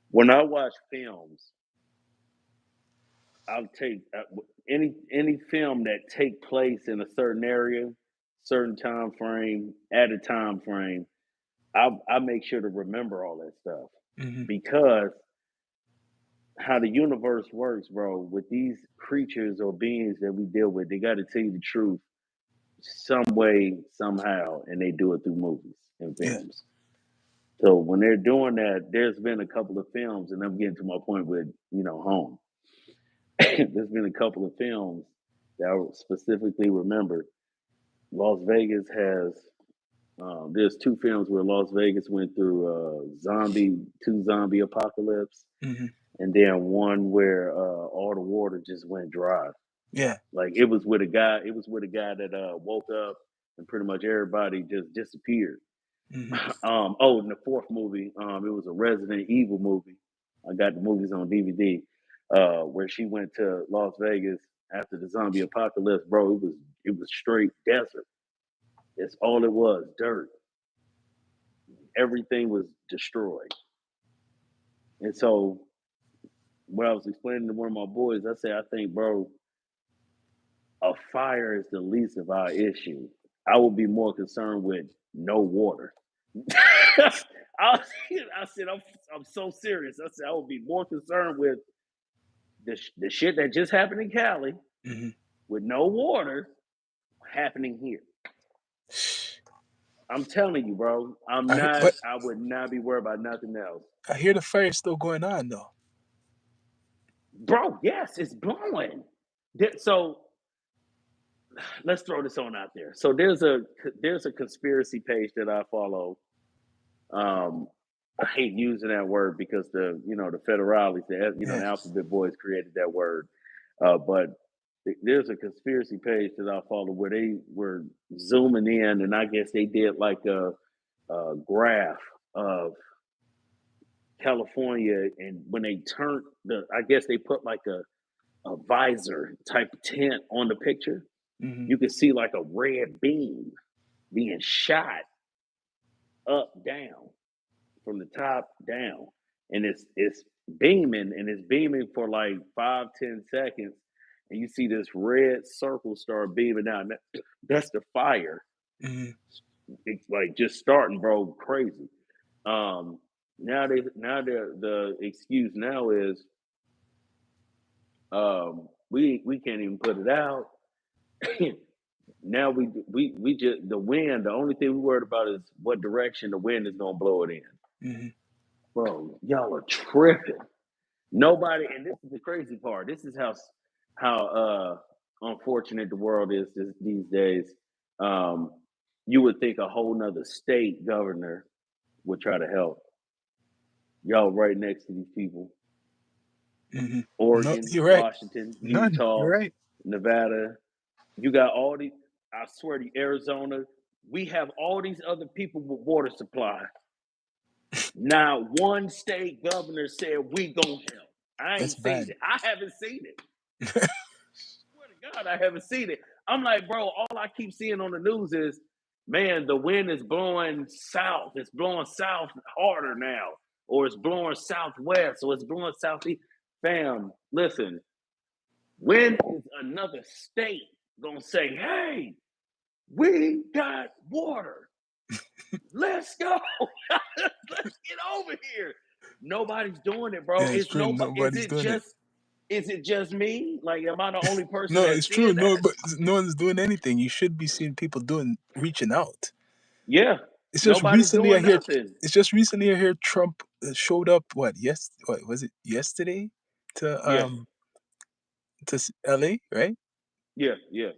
When I watch films, I'll take any film that take place in a certain area, certain time frame, at a time frame. I make sure to remember all that stuff Hmm. because how the universe works, bro. With these creatures or beings that we deal with, they got to tell you the truth some way, somehow, and they do it through movies and Yeah. films. So when they're doing that, there's been a couple of films, and I'm getting to my point with home. There's been a couple of films that I specifically remember. Las Vegas has. There's two films where Las Vegas went through two zombie apocalypse, Hmm. and then one where all the water just went dry. Yeah. Like it was with a guy. It was with a guy that woke up and pretty much everybody just disappeared. Hmm. In the fourth movie, it was a Resident Evil movie. I got the movies on DVD. Where she went to Las Vegas after the zombie apocalypse, bro. It was straight desert. That's all it was, dirt. Everything was destroyed. And so, what I was explaining to one of my boys, I said, I think, bro, a fire is the least of our issue. I would be more concerned with no water. I said, I'm so serious. I said, I would be more concerned with the shit that just happened in Cali Hmm. with no water happening here. I'm telling you, bro. But I would not be worried about nothing else. I hear the fire still going on though. Bro, yes, it's blowing. So let's throw this on out there. So there's a conspiracy page that I follow. Um, I hate using that word because the federales, the Yeah. alphabet boys created that word. But there's a conspiracy page that I follow where they were zooming in, and I guess they did like a graph of California, and when they turned I guess they put like a visor type tent on the picture. Mm-hmm. You could see like a red beam being shot up down from the top down, and it's beaming, and it's beaming for like 5-10 seconds, and you see this red circle start beaming out. That's the fire. Mm-hmm. It's like just starting, bro, crazy. Now the excuse now is we can't even put it out. Now we just the wind. The only thing we worried about is what direction the wind is gonna blow it in. Mm-hmm. Bro, y'all are tripping. Nobody, and this is the crazy part. This is how unfortunate the world is these days. Um, you would think a whole nother state governor would try to help. Y'all right next to these people. Mm-hmm. No, Oregon, you're right. Washington, None. You're Utah, right. Nevada. You got all these, I swear to you, Arizona. We have all these other people with water supply. Now, one state governor said we gonna help. I That's ain't seen bad. it. I haven't seen it. Swear to God, I haven't seen it. I'm like, bro, all I keep seeing on the news is, man, the wind is blowing south. It's blowing south harder now, or it's blowing southwest, or it's blowing southeast. Fam, listen, when is another state gonna say, hey, we got water? Let's go. Let's get over here. Nobody's doing it, bro. Yeah, it's It's true. nobody. Nobody's doing it. Is it just me? Like, am I the only person No, that's it's true. seeing No, that? but no one's doing anything. You should be seeing people reaching out. Yeah. It's just Nobody's recently I doing hear. nothing. It's just recently I hear Trump showed up. What? Yes. What was it? Yesterday to Yeah. LA, right? Yeah. Yeah.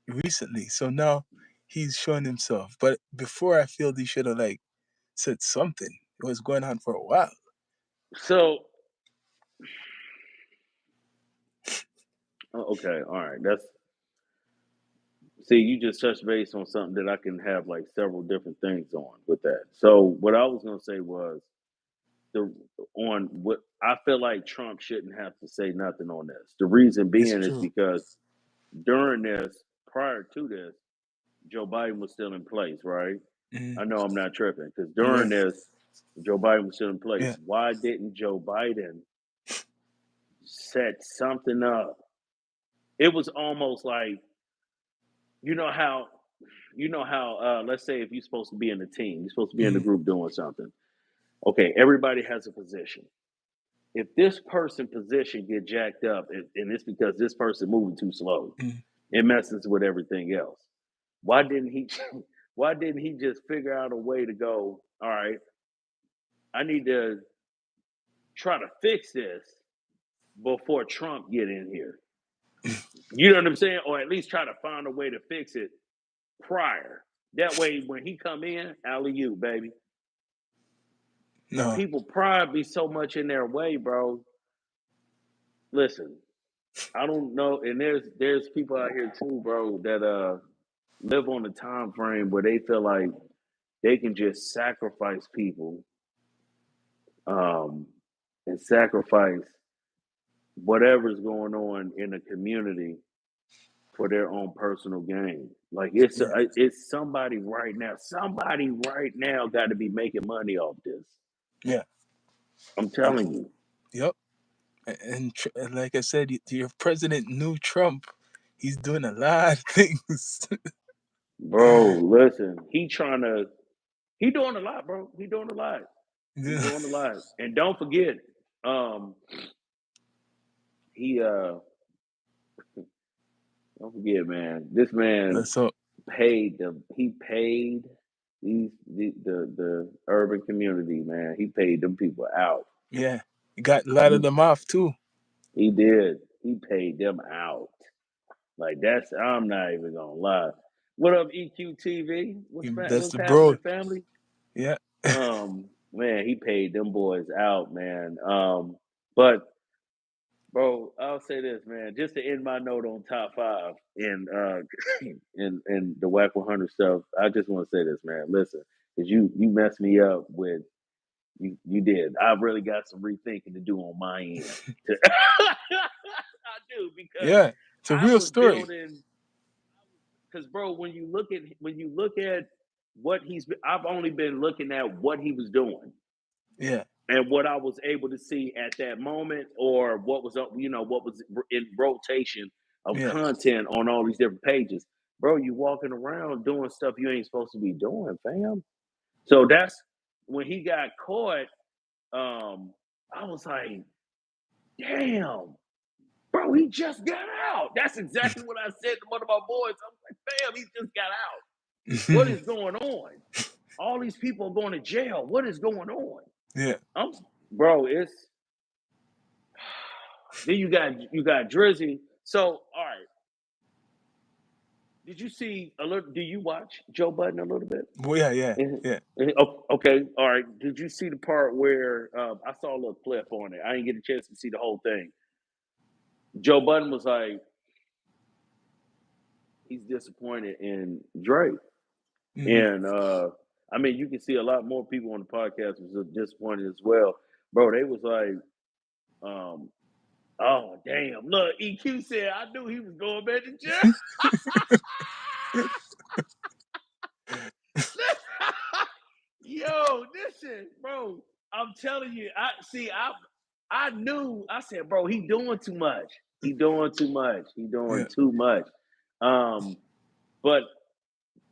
Recently. So now he's showing himself. But before I feel he should have like said something. It was going on for a while. So, okay. All right. See, you just touched base on something that I can have like several different things on with that. So, what I was going to say was, the on what I feel like Trump shouldn't have to say nothing on this. The reason It's being is true. because during this, prior to this, Joe Biden was still in place, right? Mm, I know I'm not tripping because you're during right. this, Joe Biden was still in place. Yeah. Why didn't Joe Biden set something up? It was almost like, you know how let's say if you're supposed to be in a team, you're supposed to be in a Mm, group doing something. Okay, everybody has a position. If this person position get jacked up, and it's because this person moving too slow, mm. it messes with everything else. Why didn't he? Why didn't he just figure out a way to go? All right, I need to try to fix this before Trump get in here. You know what I'm saying? Or at least try to find a way to fix it prior. That way, when he come in, alley you, baby. No. People pride be so much in their way, bro. Listen, I don't know, and there's people out here too, bro, that live on a time frame where they feel like they can just sacrifice people, um, and sacrifice whatever's going on in the community for their own personal gain. Like Yeah. it's somebody right now got to be making money off this. Yeah. I'm And telling you, yep. And like I said, your president knew Trump. He's doing a lot of things. bro. Listen, he doing a lot, bro. He doing a lot. He Yeah. doing a lot. And don't forget, um, he don't forget, man. This man So paid the urban community, man. He paid them people out. yeah, he got a lot of He them off too. he did. He paid them out. Like that's I'm not even gonna lie. What up, EQTV? That's What's the bro. happening, family? Yeah. Man, he paid them boys out, man. But Bro, I'll say this, man. Just to end my note on top five and in the Whack 100 stuff, I just want to say this, man. Listen, because you messed me up with you did. I really got some rethinking to do on my end. I do because Yeah, it's a I real was story. building. Because bro, when you look at what I've only been looking at what he was doing Yeah, and what I was able to see at that moment, or what was up, what was in rotation of yeah, content on all these different pages. Bro, you walking around doing stuff you ain't supposed to be doing, fam. So that's when he got caught. I was like, damn, bro, he just got out. That's exactly what I said to one of my boys. I was like, fam, he just got out. What is going on? All these people are going to jail. What is going on? yeah. I'm, bro, it's then you got Drizzy. So all right, did you see a little? Do you watch Joe Budden a little bit? Well, yeah, yeah, yeah. Okay, all right. Did you see the part where I saw a little clip on it? I didn't get a chance to see the whole thing. Joe Budden was like, he's disappointed in Drake, Hmm. and I mean, you can see a lot more people on the podcast was disappointed as well, bro. They was like, um, oh damn! Look, EQ said I knew he was going back to jail. Yo, listen, bro. I'm telling you, I knew. I said, bro, he doing too much. He doing too much. He doing Yeah. too much. Um, but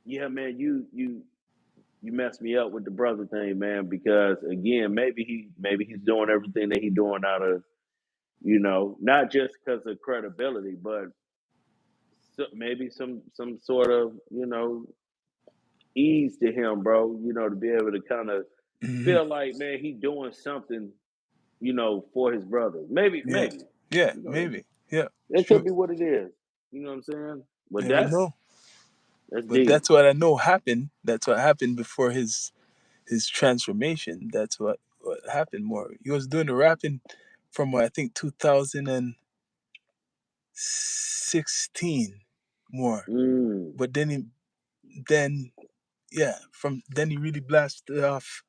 yeah, man, you messed me up with the brother thing, man. Because again, maybe he's doing everything that he's doing out of not just because of credibility, but maybe some sort of ease to him, bro. To be able to kind of Hmm. feel like, man, he doing something, for his brother. Maybe, Yeah, maybe. yeah, You know, maybe. Yeah, it sure. could be what it is. You know what I'm saying? But Never know. that's But deep. that's what I know happened. That's what happened before his transformation. That's what happened more. He was doing the rapping from I think 2016 more. Mm, But then yeah, from then he really blasted off.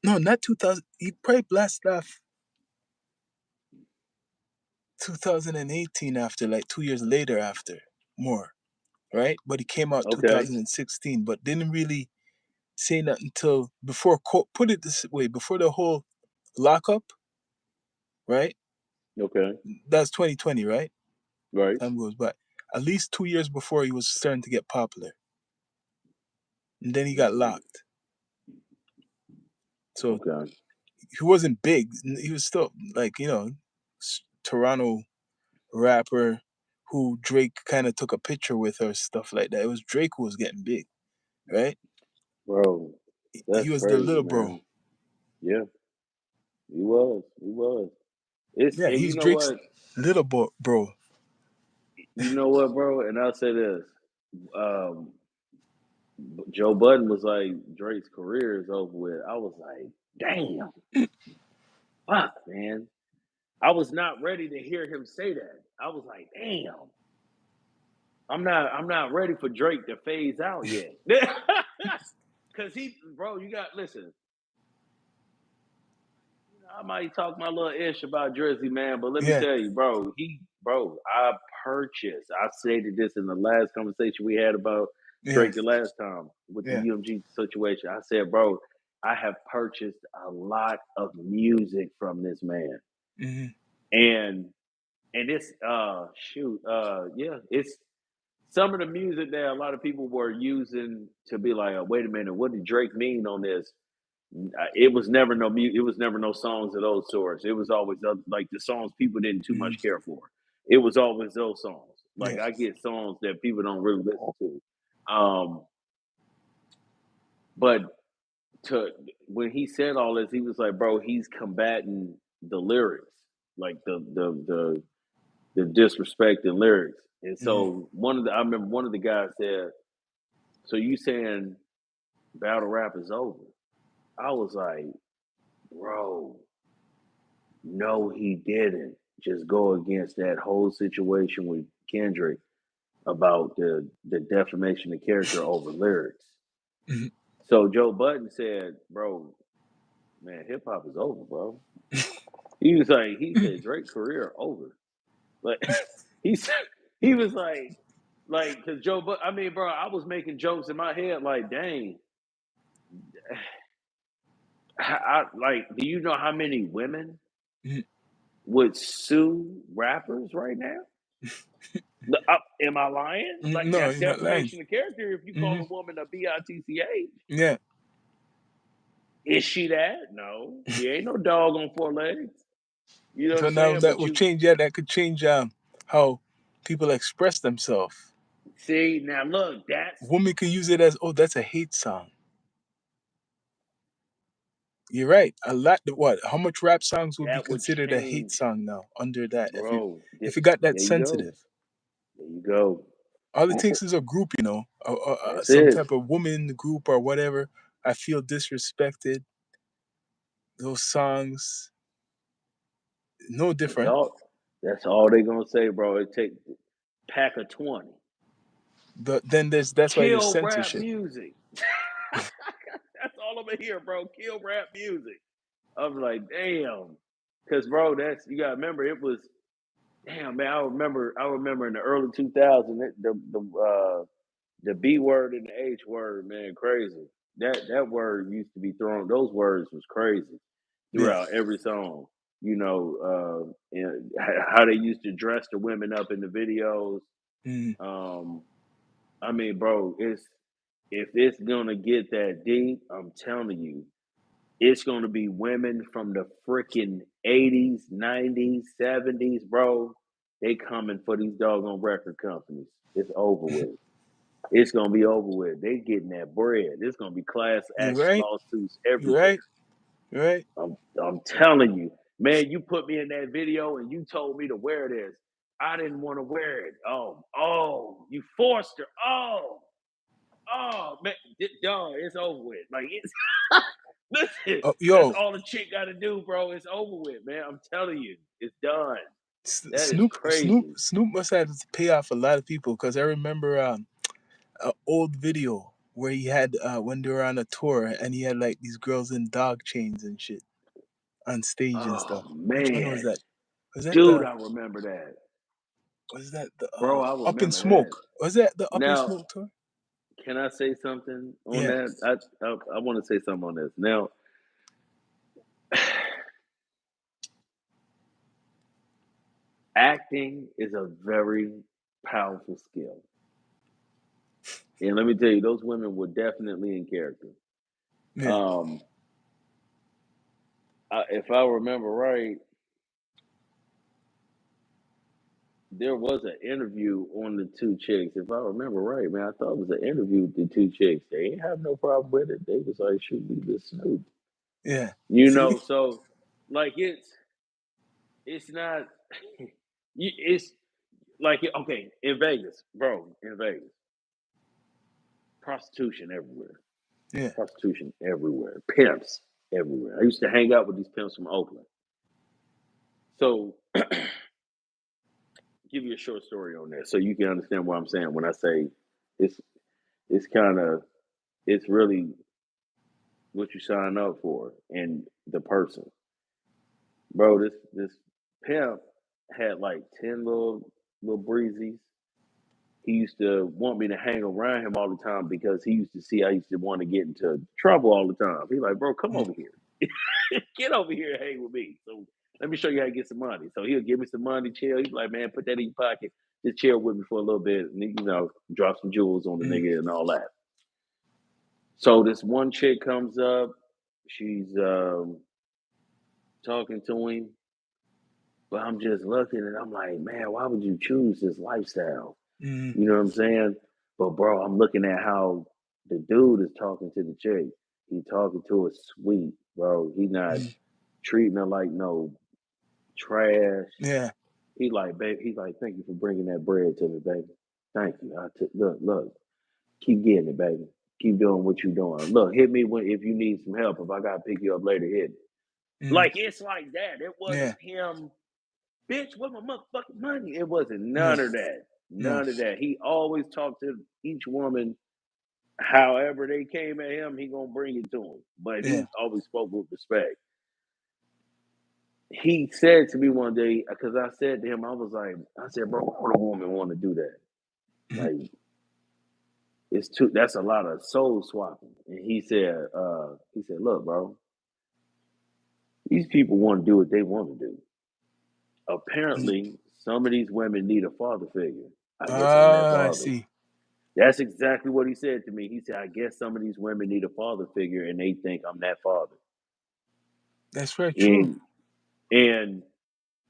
No, not 2000. He probably blasted off 2018 after, like 2 years later after more, right? But he came out okay. 2016, but didn't really say nothing until before. Put it this way: before the whole lockup, right? Okay. That's 2020, right? Right. Time goes by. At least 2 years before he was starting to get popular, and then he got Mm, locked. So okay. he wasn't big. He was still like Toronto rapper who Drake kind of took a picture with or stuff like that. It was Drake who was getting big, right? Bro, He that's was the crazy, little bro. man. Yeah, he was. He was. It's Yeah, and he's Drake's little bro. you know what, bro? And I'll say this. Um, Joe Budden was like, Drake's career is over with. I was like, damn, fuck, man. I was not ready to hear him say that. I was like, damn, I'm not ready for Drake to phase out yet. Cause bro, you got listen. I might talk my little ish about Drizzy, man, but let me Yeah, tell you, bro, I purchased. I stated this in the last conversation we had about yeah, Drake the last time with the yeah. UMG situation. I said, bro, I have purchased a lot of music from this man, Hmm. and it's yeah, it's some of the music that a lot of people were using to be like, oh, wait a minute, what did Drake mean on this? It was never no it was never no songs of those sorts. It was always like the songs people didn't too much Hmm. care for. It was always those songs. Like Yeah. I get songs that people don't really listen to. But to when he said all this, he was like, bro, he's combating the lyrics, like the disrespect in lyrics. And Hmm. so I remember one of the guys said, so you saying battle rap is over? I was like, bro, No, he didn't. Just go against that whole situation with Kendrick about the defamation of character over lyrics. Mhm. So Joe Budden said, "Bro, man, hip hop is over, bro." He said Drake's career over. Like he said, he was like, because I mean, bro, I was making jokes in my head like, dang, do you know how many women Mhm. would sue rappers right now? Am I lying? Like No, that's you're not lying. defamation of character if you call Hmm. a woman a bitch. Yeah. Is she that? No, she ain't no dog on four legs. You know what So I'm now saying? that But will you change. Yeah, that could change how people express themselves. see now, look, Women can use it as, oh, that's a hate song. You're right. A lot. What? How much rap songs would be that would considered a hate change, song now under that? bro. If it got that There you go. sensitive, There you go. all it takes is a group, That's some it. type of woman group or whatever. I feel disrespected. Those songs, no That's different. all. That's all they gonna say, bro. It take pack of 20. But then that's why there's Kill rap censorship. music. That's all I'm gonna hear, bro. Kill rap music. I'm like, damn. Cause bro, that's you gotta remember it was damn man, I remember in the early 2000s the B word and the H word, man, crazy. That word used to be thrown, those words was crazy Yeah. throughout every song. And how they used to dress the women up in the videos. Mm, Um, I mean, bro, if it's gonna get that deep, I'm telling you, it's gonna be women from the freaking 80s, 90s, 70s, bro. They coming for these doggone record companies. It's over with. It's gonna be over with. They getting that bread. It's gonna be class you're action right. lawsuits You're everywhere. right. You're right. I'm telling you, man. You put me in that video and you told me to wear this. I didn't want to wear it. Oh, you forced her. Oh, man, dog, it's over with. Like it's listen, that's Yo, all the chick got to do, bro. It's over with, man. I'm telling you, it's done. That is crazy. Snoop must have to pay off a lot of people because I remember an old video where he had when they were on a tour and he had like these girls in dog chains and shit on stage and stuff. Oh Which one was man, that? Was that dude, the I remember that, bro. I Up in remember that. Smoke? Was that the Up in Now, Smoke tour? can I say something on Yeah. that? I want to say something on this. Now, acting is a very powerful skill, and let me tell you, those women were definitely in character. Yeah. Um, if I remember right, there was an interview on the two chicks. If I remember right, man, I thought it was an interview with the two chicks. They ain't have no problem with it. They was like, "Shoot, we just Snoop," Yeah. you See? know. So, like, it's not. It's like okay in Vegas, bro. In Vegas, prostitution everywhere. Yeah. Prostitution everywhere. Pimps everywhere. I used to hang out with these pimps from Oakland. So, give you a short story on that, so you can understand what I'm saying when I say it's it's kind of it's really what you sign up for and the person. Bro, this pimp had like 10 little breezies. He used to want me to hang around him all the time because he used to see I used to want to get into trouble all the time. He like, bro, come Mm, over here. Get over here and hang with me. So let me show you how to get some money. So he'll give me some money, chill. He's like, man, put that in your pocket. Just chill with me for a little bit and drop some jewels on the mm, nigga and all that. So this one chick comes up, she's talking to him, but I'm just looking and I'm like, man, why would you choose this lifestyle? mm, You know what I'm saying? But bro, I'm looking at how the dude is talking to the chick. He talking to her sweet, bro. He not mm. treating her like no trash. Yeah. He like, babe, he's like, thank you for bringing that bread to me, baby. Thank you. Look, keep getting it, baby. Keep doing what you doing. Look, hit me if you need some help. If I gotta pick you up later, hit me. Mm. Like it's like that. It Yeah. wasn't him, bitch, where my motherfucking money? It wasn't Yeah. none of that. No. None of that. He always talked to each woman however they came at him, he gonna bring it to him. But Yeah. he always spoke with respect. He said to me one day, because I said to him, I said, bro, why would a woman want to do that? Mhm. Like, that's a lot of soul swapping. And he said, look, bro, these people want to do what they want to do. Mm. Apparently, some of these women need a father figure. I guess I'm that Ah, I father. see. That's exactly what he said to me. He said, I guess some of these women need a father figure and they think I'm that father. That's very true. And and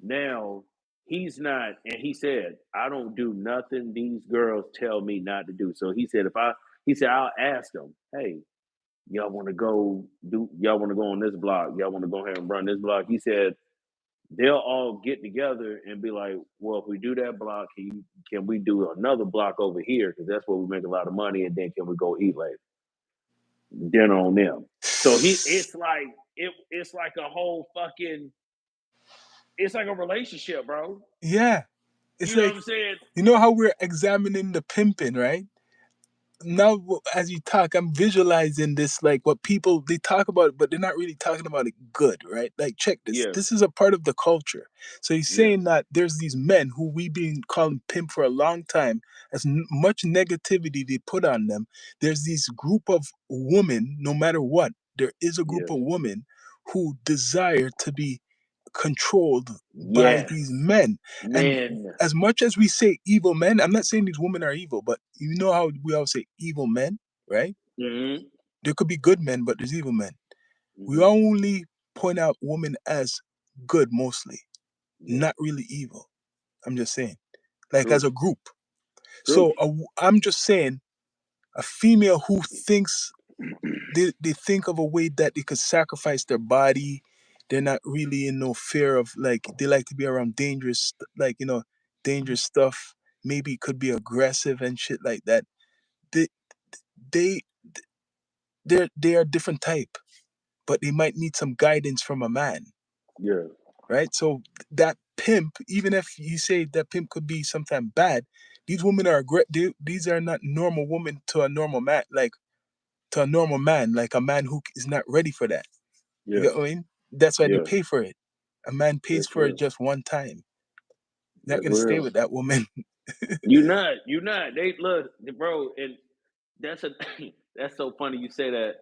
now he's not, and he said, I don't do nothing these girls tell me not to do. So he said, I'll ask them, hey, y'all want to go on this block? Y'all want to go ahead and run this block? He said, they'll all get together and be like, well, if we do that block, can we do another block over here? Because that's where we make a lot of money. And then can we go eat later? Dinner on them. So it's like a whole fucking, it's like a relationship, bro. Yeah. It's You know like, what I'm saying? you know how we're examining the pimping, right? Now, as you talk, I'm visualizing this, like what people they talk about, but they're not really talking about it good, right? Like, check this. Yeah, This is a part of the culture. So he's yeah, saying that there's these men who we been calling pimp for a long time. Much negativity they put on them, there's this group of women. No matter what, there is a group yeah. of women who desire to be controlled by Yes. these men. And Men. as much as we say evil men, I'm not saying these women are evil, but you know how we all say evil men, right? Mm-hmm. There could be good men, but there's evil men. We Mm-hmm. only point out women as good mostly, Yeah. not really evil. I'm just saying, like as True. a group. True. So I'm just saying, a female who thinks they think of a way that they could sacrifice their body. They're not really in no fear of, like, they like to be around dangerous, like, dangerous stuff. Maybe it could be aggressive and shit like that. They they they are different type, but they might need some guidance from a man, Yeah. right? So that pimp, even if you say that pimp could be sometimes bad, these women are great. These are not normal women to a normal man, like to a normal man, like a man who is not ready for that. You Yeah. get what I mean? That's why they Yeah. pay for it. A man pays That's for it real. just one time. Not That's gonna stay real. with that woman. You not. You not. They look, bro, and that's a that's so funny you say that.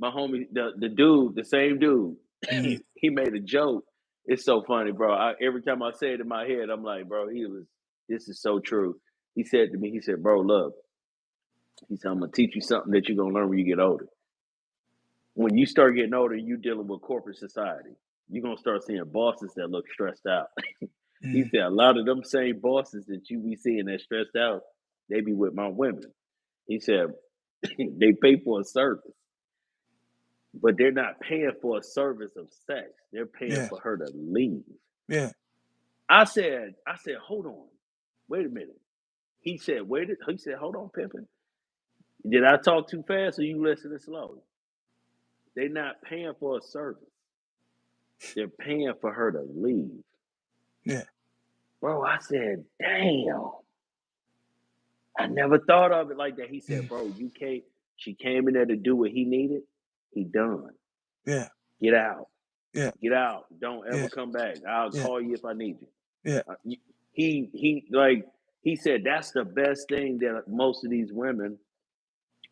My homie, the dude, the same dude, Mm, he made a joke. It's so funny, bro. Every time I say it in my head, I'm like, bro, this is so true. He said to me, he said, bro, look, he said, I'm gonna teach you something that you're gonna learn when you get older. When you start getting older, you dealing with corporate society. You're gonna start seeing bosses that look stressed out. He mm, said a lot of them same bosses that you be seeing that stressed out, they be with my women. He said they pay for a service, but they're not paying for a service of sex. They're paying yeah, for her to leave. yeah, I said, hold on, wait a minute. He said, hold on, pimping. Did I talk too fast or you listening slow? They're not paying for a service. They're paying for her to leave. yeah, Bro, I said, damn. I never thought of it like that. He said, mm, bro, she came in there to do what he needed. He done. yeah, Get out. yeah, Get out. Don't ever yeah, come back. I'll yeah, call you if I need you. yeah, He said that's the best thing that most of these women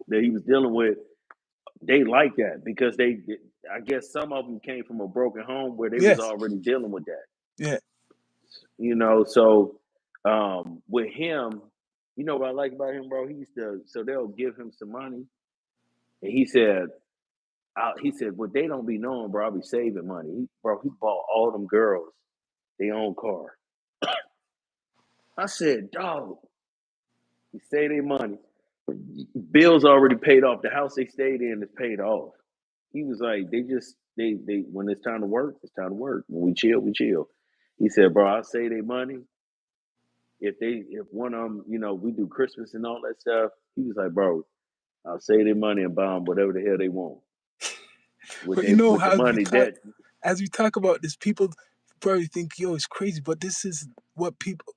that he was dealing with, they like that because I guess some of them came from a broken home where they was yes, already dealing with that. yeah, So with him, you know what I like about him, bro? So they'll give him some money, and he said, what they don't be knowing, bro, I be saving money. He bought all them girls their own car. I said, dog, he saved their money. Bills already paid off. The house they stayed in is paid off. He was like, they when it's time to work, it's time to work. When we chill, we chill. He said, bro, I save their money. If one of them, we do Christmas and all that stuff. He was like, bro, I'll save their money and buy them whatever the hell they want. with But you that know with the how we money talk, that as we talk about this, people probably think, yo, it's crazy, but this is what people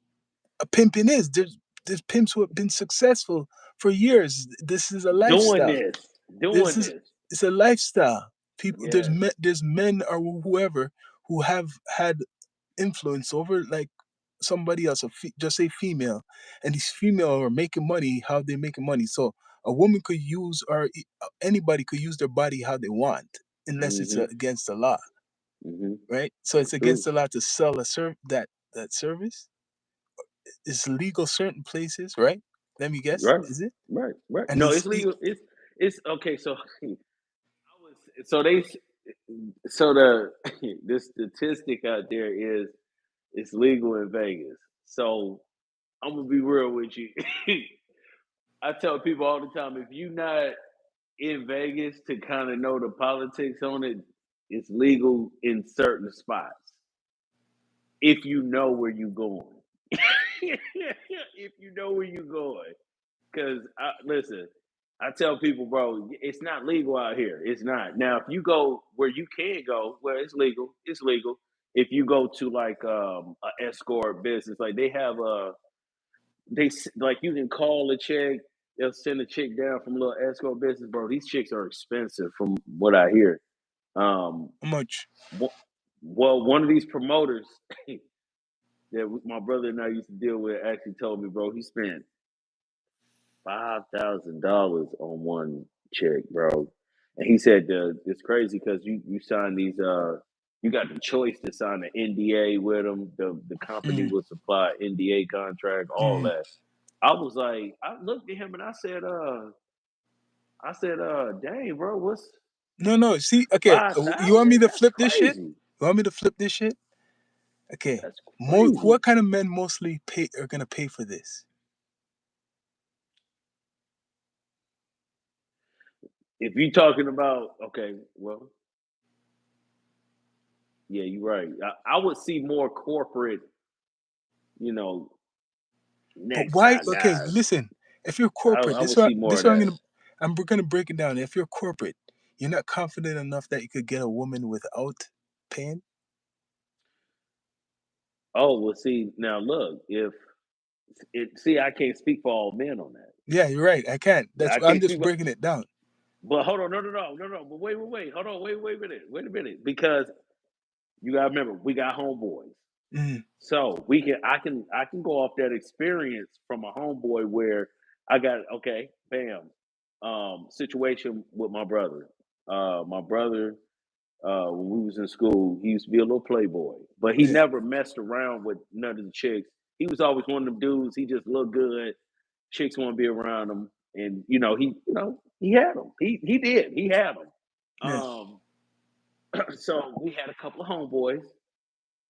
a pimping is. There's pimps who have been successful for years. This is a doing lifestyle. this, This doing is this. it's a lifestyle. People Yes. there's men or whoever who have had influence over like somebody else, just say female, and these female are making money how they making money. So a woman could use or anybody could use their body how they want unless it's Mhm. against the law, Mhm. right? So it's against True. the law to sell that service. It's legal certain places, right? Let me guess, Right. is it? Right. And No, it's it's legal. It's okay. So I was so they so the the statistic out there is it's legal in Vegas. So I'm gonna be real with you. I tell people all the time, if you're not in Vegas to kind of know the politics on it, it's legal in certain spots if you know where you're going. If you know where you're going, because listen, I tell people, bro, it's not legal out here. It's not. Now, if you go where you can go, well, it's legal. It's legal. If you go to like a escort business, like they have like you can call a chick, they'll send a chick down from a little escort business, bro. These chicks are expensive, from what I hear. Um, How much? well, one of these promoters that my brother and I used to deal with actually told me, bro, he spent $5,000 on one chick, bro. And he said it's crazy because you sign these you got the choice to sign an NDA with them. The company Mm, will supply NDA contract, all mm. that. I was like, I looked at him and I said, dang, bro, what's No, no. See, okay. five You want me thousand? to That's flip this shit? crazy. You want me to flip this shit? Okay. That's crazy. What kind of men mostly pay are gonna pay for this? If you talking about okay, well, yeah, you're right. I would see more corporate, you know, But next why? shot Okay, guys. listen. If you're I, corporate, I would see more this of what I'm that. gonna we're gonna break it down. If you're corporate, you're not confident enough that you could get a woman without paying. Oh, well, see, now look, if see, I can't speak for all men on that. Yeah, you're right. I can't. Yeah, That's I why I'm can't just speak for, breaking it down. but hold on, no. But wait, hold on, wait a minute, because you gotta remember, we got homeboys. Mm, So I can go off that experience from a homeboy where I got okay, bam, situation with my brother. My brother, when we was in school, he used to be a little playboy, but he yeah, never messed around with none of the chicks. He was always one of them dudes. He just looked good. Chicks want to be around him, and he had them. He did. He had them. yeah, So we had a couple of homeboys.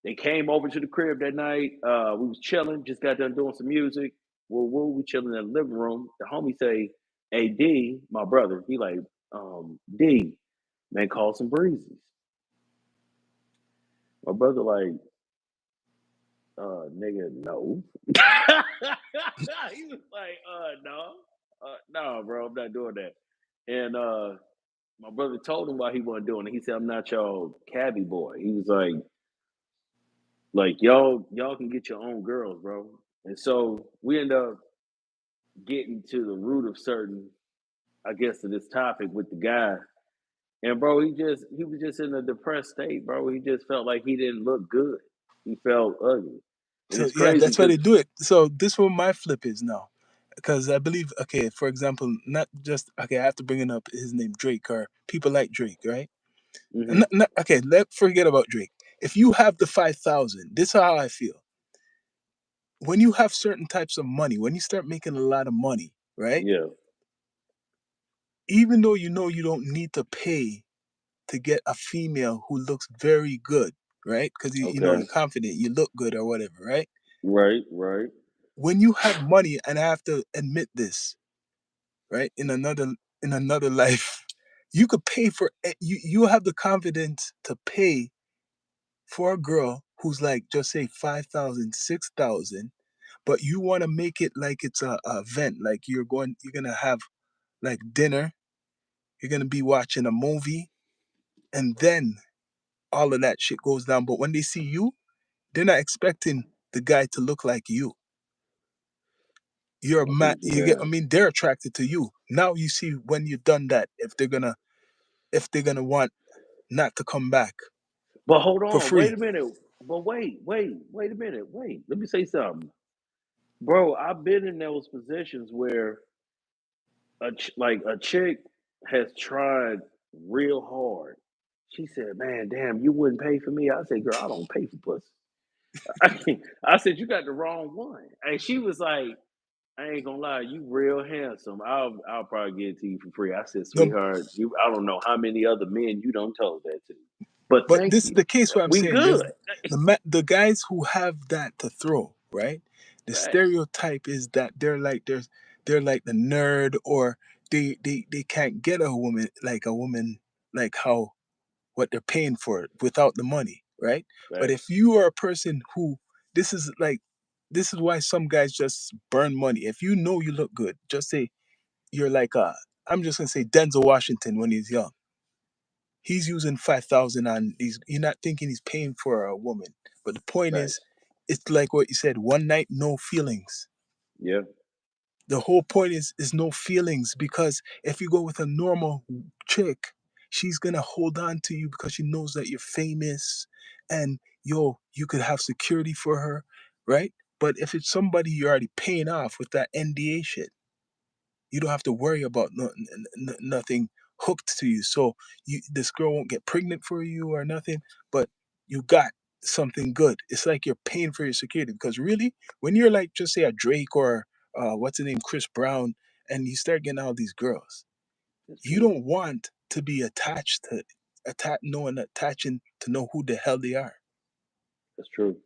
They came over to the crib that night. We was chilling, just got done doing some music. Well, we chilling in the living room. The homie say, "Hey D, my brother." He like, D, man, call some breezes. My brother like, nigga, no. He was like, no, no, bro, I'm not doing that. And my brother told him why he wasn't doing it. He said, "I'm not your cabbie boy." He was like y'all can get your own girls, bro. And so we end up getting to the root of certain, I guess, to this topic with the guy. And bro, he was just in a depressed state, bro. He just felt like he didn't look good. He felt ugly. And so it's yeah, crazy that's why they because do it. So this what my flip is now, because I believe, okay, for example, not just okay, I have to bring it up his name Drake or people like Drake, right? hmm Okay, let forget about Drake. If you have the 5,000, this is how I feel. When you have certain types of money, when you start making a lot of money, right? yeah, Even though you know you don't need to pay to get a female who looks very good, right? Because you know okay, you're confident, you look good or whatever, right? right, When you have money, and I have to admit this, right? In another life, you could pay for you have the confidence to pay for a girl who's like just say 5,000, 6,000, but you want to make it like it's a event, like you're gonna have like dinner, you're gonna be watching a movie, and then all of that shit goes down. But when they see you, they're not expecting the guy to look like you. You're mad. You get. I Yeah. mean, they're attracted to you. Now you see when you've done that, if they're gonna want not to come back But hold for on, wait free. a minute. But wait a minute. Wait. Let me say something. Bro, I've been in those positions where like a chick has tried real hard. She said, "Man, damn, you wouldn't pay for me." I said, "Girl, I don't pay for pussy." I said, "You got the wrong one." And she was like, "I ain't gonna lie, you real handsome. I'll probably get it to you for free." I said, No, "Sweetheart, I don't know how many other men you don't told that to, but but thank this is you. the case. What I'm We saying, there's good." the guys who have that to throw, right? The Facts, stereotype is that they're like the nerd, or they can't get a woman like how what they're paying for it without the money, right? But facts. if you are a person who this is like this is why some guys just burn money. If you know you look good, just say you're like I'm just gonna say Denzel Washington when he's young. He's using 5,000 on these. You're not thinking he's paying for a woman, but the point is, Facts. it's like what you said: one night, no feelings. Yeah, The whole point is no feelings, because if you go with a normal chick, she's gonna hold on to you because she knows that you're famous, and you could have security for her, right? But if it's somebody you're already paying off with that NDA shit, you don't have to worry about nothing hooked to you. So this girl won't get pregnant for you or nothing, but you got something good. It's like you're paying for your security, because really, when you're like, just say a Drake or what's the name, Chris Brown, and you start getting all these girls, that's you true. don't want to be attached to attaching to know who the hell they are. That's true.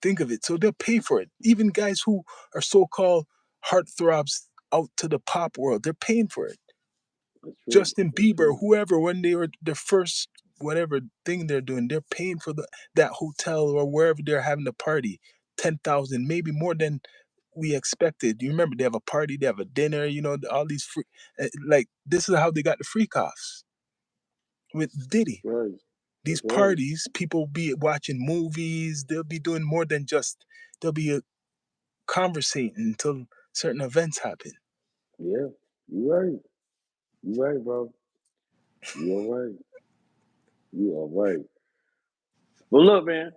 Think of it. So they'll pay for it. Even guys who are so-called heartthrobs out to the pop world, they're paying for it. That's true. Justin That's Bieber, true. whoever, when they were their first whatever thing they're doing, they're paying for that hotel or wherever they're having the party. 10,000, maybe more than we expected. You remember they have a party, they have a dinner, all these free, like this is how they got the freak offs with That's Diddy. right. These That's right. parties, people be watching movies, they'll be doing more than just they'll be conversating until certain events happen. Yeah, you right. You right, bro. You are right. You are right. Well, look, man,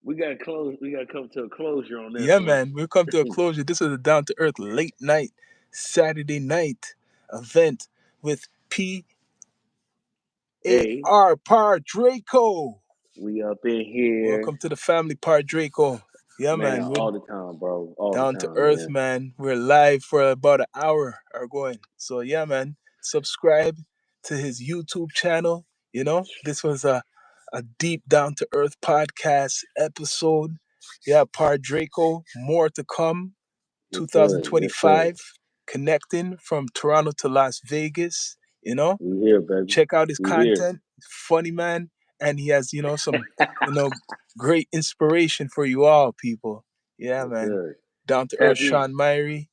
we got to close. We got to come to a closure on this Yeah, one. man, we've come to a closure. This is a down to earth late night Saturday night event with Hey, P.A.R Draco. we up in here, Welcome to the family, Par Draco. Yeah, man, man, we're all the time, bro. All the down to time, earth, man. man. We're live for about an hour or going. So yeah, man, subscribe to his YouTube channel. This was a deep down to earth podcast episode. Yeah, Par Draco. More to come. Yes, sir. Yes, sir. 2025, connecting from Toronto to Las Vegas. You know, We here, baby. check out his We here. content. Funny man, and he has some you know great inspiration for you all, people. Yeah, Yes, man. sir. Down to earth, Happy. Sean Myrie.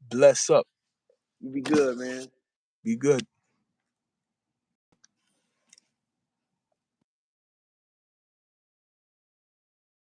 Bless up. You be good, man. Be good.